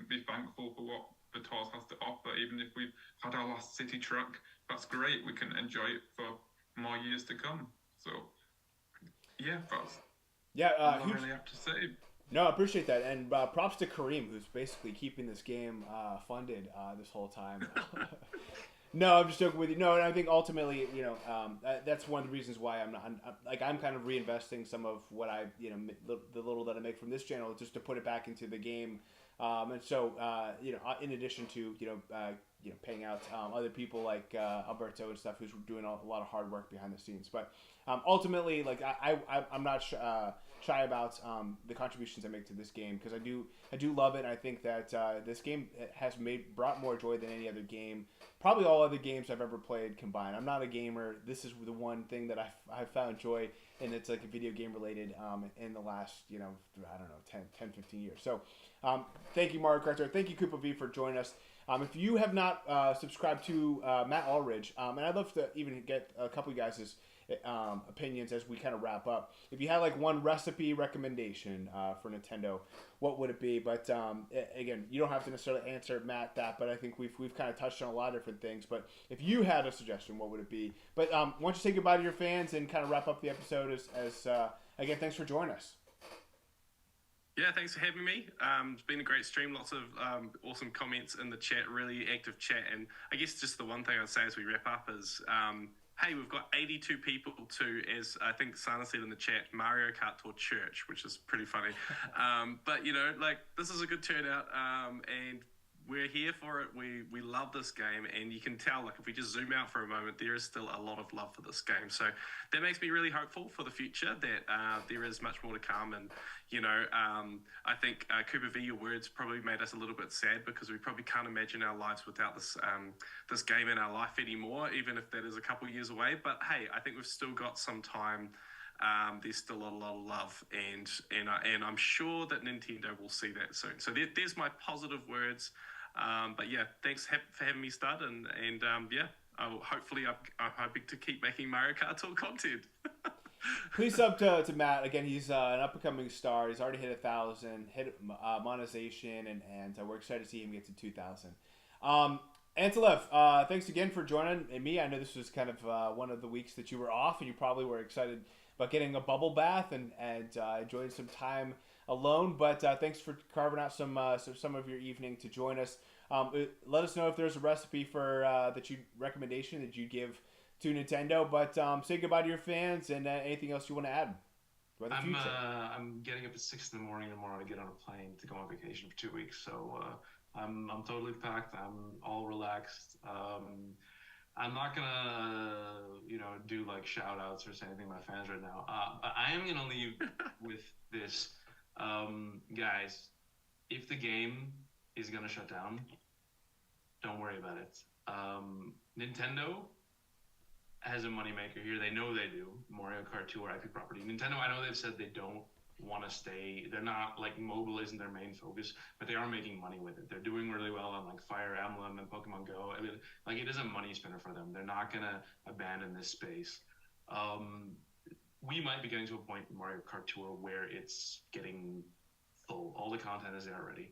be thankful for what the tours has to offer. Even if we've had our last city truck, that's great. We can enjoy it for more years to come. So yeah, that's all I really have to say. No, I appreciate that, and props to Kareem, who's basically keeping this game funded this whole time. No, I'm just joking with you. No, and I think ultimately, that's one of the reasons why I'm kind of reinvesting some of what the little that I make from this channel just to put it back into the game, and so in addition to paying out other people like Alberto and stuff who's doing a lot of hard work behind the scenes, but ultimately, like I'm not shy about the contributions I make to this game because I do love it. And I think that this game has brought more joy than any other game, probably all other games I've ever played combined. I'm not a gamer. This is the one thing that I've found joy in. It's like a video game related in the last 10, 15 years. So thank you, Mario Kart Tour. Thank you, Koopa V, for joining us. If you have not subscribed to Matt Allridge, and I'd love to even get a couple of you guys' opinions as we kind of wrap up. If you had like one recipe recommendation for Nintendo, what would it be? But again, you don't have to necessarily answer Matt that, but I think we've kind of touched on a lot of different things. But if you had a suggestion, what would it be? But why don't you say goodbye to your fans and kind of wrap up the episode as again, thanks for joining us. Yeah, thanks for having me. It's been a great stream. Lots of awesome comments in the chat, really active chat. And I guess just the one thing I'd say as we wrap up is, hey, we've got 82 people to, as I think Sana said in the chat, Mario Kart Tour Church, which is pretty funny. But, this is a good turnout, and we're here for it. We love this game, and you can tell, if we just zoom out for a moment, there is still a lot of love for this game. So that makes me really hopeful for the future that there is much more to come. And, I think, Koopa V, your words probably made us a little bit sad because we probably can't imagine our lives without this game in our life anymore, even if that is a couple of years away. But, hey, I think we've still got some time. There's still a lot of love, and I'm sure that Nintendo will see that soon. So there's my positive words. But yeah, thanks for having me start, and hopefully I'm hoping to keep making Mario Kart Tour content. Please sub to Matt. Again, he's an up-and-coming star. He's already hit 1,000, hit monetization, and we're excited to see him get to 2,000. Antilev, thanks again for joining me. I know this was kind of one of the weeks that you were off, and you probably were excited about getting a bubble bath and enjoying some time alone. But thanks for carving out some of your evening to join us. Let us know if there's a recipe for recommendation that you give to Nintendo. But say goodbye to your fans and anything else you want to add about the future. I'm getting up at 6 in the morning tomorrow to get on a plane to go on vacation for 2 weeks. So I'm totally packed. I'm all relaxed. I'm not gonna do like shout outs or say anything to my fans right now. But I am gonna leave with this. Guys, if the game is gonna shut down, don't worry about it. Nintendo has a moneymaker here. They know they do. Mario Kart Tour IP property. Nintendo, I know they've said they don't want to stay. They're not like mobile isn't their main focus, but they are making money with it. They're doing really well on like Fire Emblem and Pokemon Go. I mean, like it is a money spinner for them. They're not gonna abandon this space. We might be getting to a point in Mario Kart Tour where it's getting full. All the content is there already.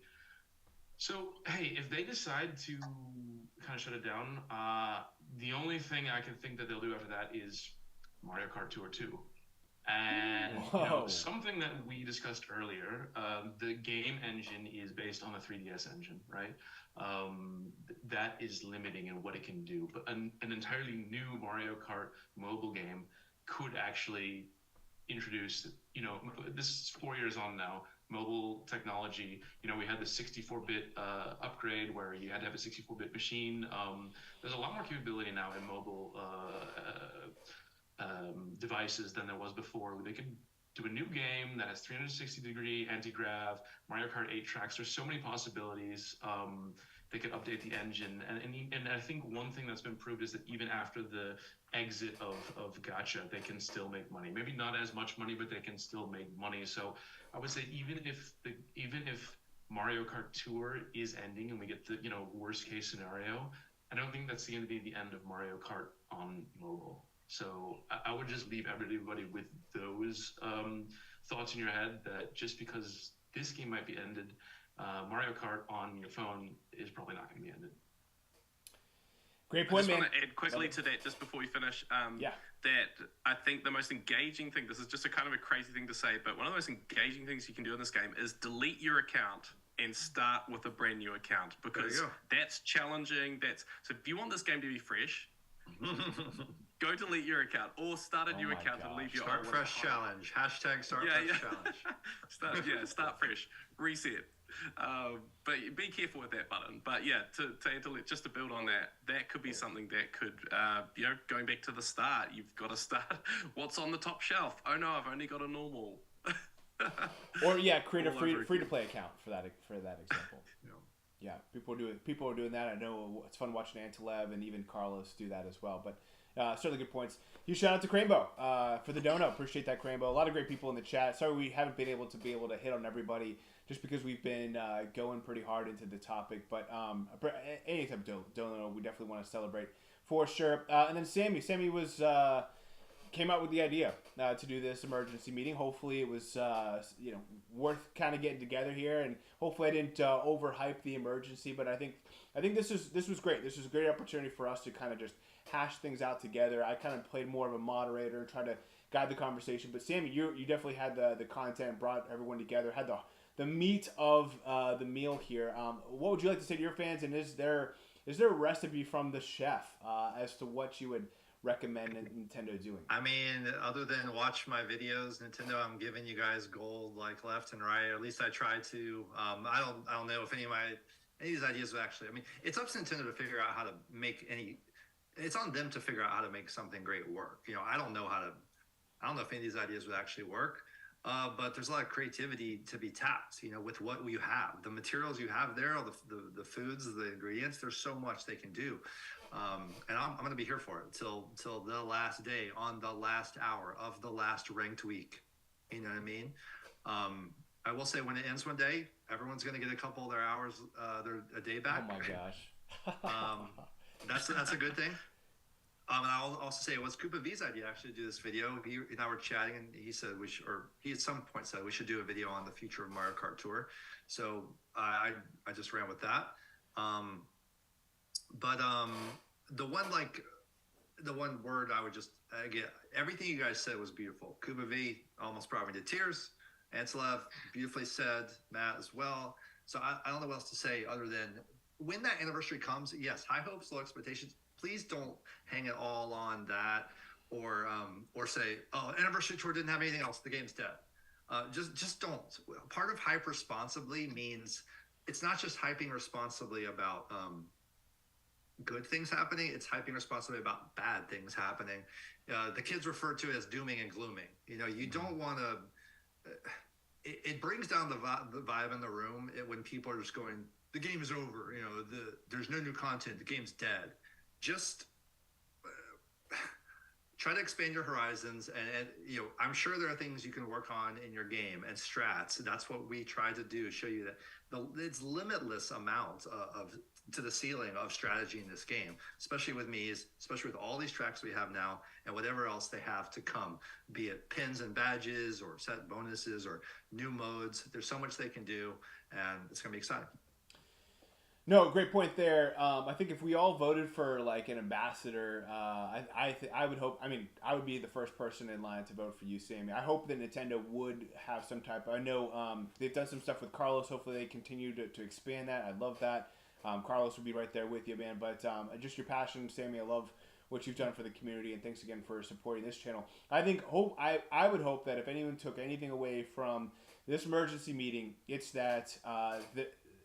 So, hey, if they decide to kind of shut it down, the only thing I can think that they'll do after that is Mario Kart Tour 2. And something that we discussed earlier, the game engine is based on the 3DS engine, right? that is limiting in what it can do. But an entirely new Mario Kart mobile game could actually introduce, this is 4 years on now, mobile technology. We had the 64-bit upgrade where you had to have a 64-bit machine. There's a lot more capability now in mobile devices than there was before. They could do a new game that has 360-degree anti-grav, Mario Kart 8 tracks. There's so many possibilities. They could update the engine. And I think one thing that's been proved is that even after the exit of gacha, they can still make money. Maybe not as much money, but they can still make money. So I would say even if Mario Kart Tour is ending and we get the worst case scenario, I don't think that's going to be the end of Mario Kart on mobile. So I would just leave everybody with those thoughts in your head, that just because this game might be ended, Mario Kart on your phone is probably not going to be ended. Great I point, just man. want to add quickly to that, just before we finish, that I think the most engaging thing, this is just a kind of a crazy thing to say, but one of the most engaging things you can do in this game is delete your account and start with a brand new account, because that's challenging. So if you want this game to be fresh, go delete your account or start a new account and leave your Start old fresh one. challenge. Hashtag start fresh challenge. Start fresh, reset. But be careful with that button. But just to build on that could be something that could, going back to the start, you've got to start. What's on the top shelf? Oh no, I've only got a normal. Or create a free to play account for that example. Yeah, people are doing that. I know it's fun watching Antilev and even Carlos do that as well. But certainly good points. Huge shout out to Cranbo for the dono. Appreciate that, Cranbo. A lot of great people in the chat. Sorry we haven't been able to hit on everybody just because we've been going pretty hard into the topic. But any type of dono, we definitely want to celebrate for sure. And then Sammy was came out with the idea to do this emergency meeting. Hopefully it was worth kind of getting together here, and hopefully I didn't overhype the emergency. But I think this was great. This was a great opportunity for us to kind of just hash things out together. I kind of played more of a moderator and tried to guide the conversation. But Sammy, you definitely had the content, brought everyone together, had the meat of the meal here. What would you like to say to your fans? And is there a recipe from the chef as to what you would recommend Nintendo doing? I mean, other than watch my videos, Nintendo, I'm giving you guys gold like left and right. Or at least I try to. I don't know if any of these ideas would actually. I mean, it's up to Nintendo to figure out how to make any. It's on them to figure out how to make something great work. I don't know if any of these ideas would actually work. But there's a lot of creativity to be tapped, with what you have, the materials you have there, the foods, the ingredients. There's so much they can do, and I'm going to be here for it till the last day, on the last hour of the last ranked week. You know what I mean? I will say, when it ends one day, everyone's going to get a couple of their hours, a day back. Oh my gosh. That's a good thing. And I'll also say it was Koopa V's idea actually to do this video. He and I were chatting, and he said he at some point said we should do a video on the future of Mario Kart Tour. So I just ran with that. But the one word I would just everything you guys said was beautiful. Koopa V almost brought me to tears. Antilev, beautifully said. Matt as well. So I don't know what else to say other than, when that anniversary comes, yes, high hopes, low expectations. Please don't hang it all on that, or say, oh, anniversary tour didn't have anything else, the game's dead. Just don't. Part of hype responsibly means it's not just hyping responsibly about good things happening. It's hyping responsibly about bad things happening. The kids refer to it as dooming and glooming. You don't want to. It brings down the vibe in the room when people are just going, the game is over. There's no new content. The game's dead. Just try to expand your horizons, and I'm sure there are things you can work on in your game and strats. That's what we try to do, show you that it's limitless amount to the ceiling of strategy in this game, especially with especially with all these tracks we have now and whatever else they have to come, be it pins and badges or set bonuses or new modes. There's so much they can do, and it's gonna be exciting. No, great point there. I think if we all voted for like an ambassador, I would hope. I mean, I would be the first person in line to vote for you, Sammy. I hope that Nintendo would have some type. I know they've done some stuff with Carlos. Hopefully, they continue to expand that. I love that. Carlos will be right there with you, man. But just your passion, Sammy, I love what you've done for the community, and thanks again for supporting this channel. I would hope that if anyone took anything away from this emergency meeting, it's that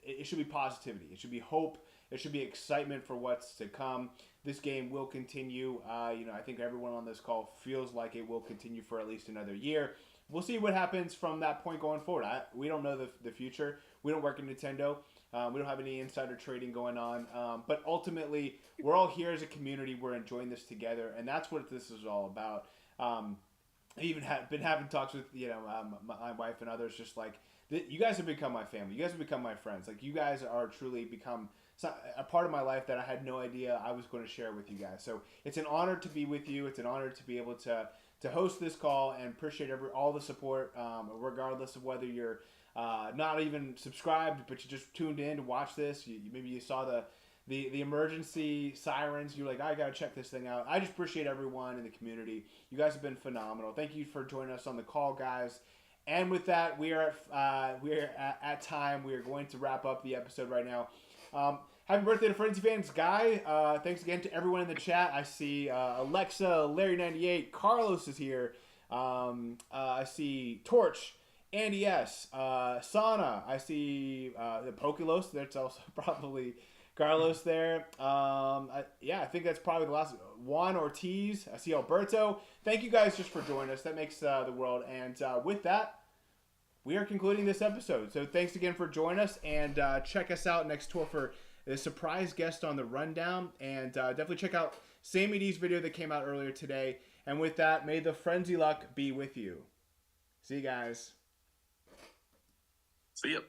it should be positivity. It should be hope. It should be excitement for what's to come. This game will continue. I think everyone on this call feels like it will continue for at least another year. We'll see what happens from that point going forward. We don't know the future. We don't work at Nintendo. We don't have any insider trading going on. But ultimately, we're all here as a community. We're enjoying this together, and that's what this is all about. I even been having talks with my wife and others, just like, you guys have become my family. You guys have become my friends. Like, you guys are truly become a part of my life that I had no idea I was going to share with you guys. So it's an honor to be with you. It's an honor to be able to host this call, and appreciate all the support, regardless of whether you're not even subscribed, but you just tuned in to watch this. Maybe you saw the emergency sirens. You're like, I gotta check this thing out. I just appreciate everyone in the community. You guys have been phenomenal. Thank you for joining us on the call, guys. And with that, we are at time. We are going to wrap up the episode right now. Happy birthday to Frenzy Fans Guy. Thanks again to everyone in the chat. I see Alexa, Larry98, Carlos is here. I see Torch, Andy S, Sana. I see the Pokelos. That's also probably Carlos there. I think that's probably the last. Juan Ortiz. I see Alberto. Thank you guys just for joining us. That makes the world. And with that, we are concluding this episode. So thanks again for joining us, and check us out next tour for a surprise guest on the rundown. And definitely check out Sammy D's video that came out earlier today. And with that, may the frenzy luck be with you. See you guys. See ya.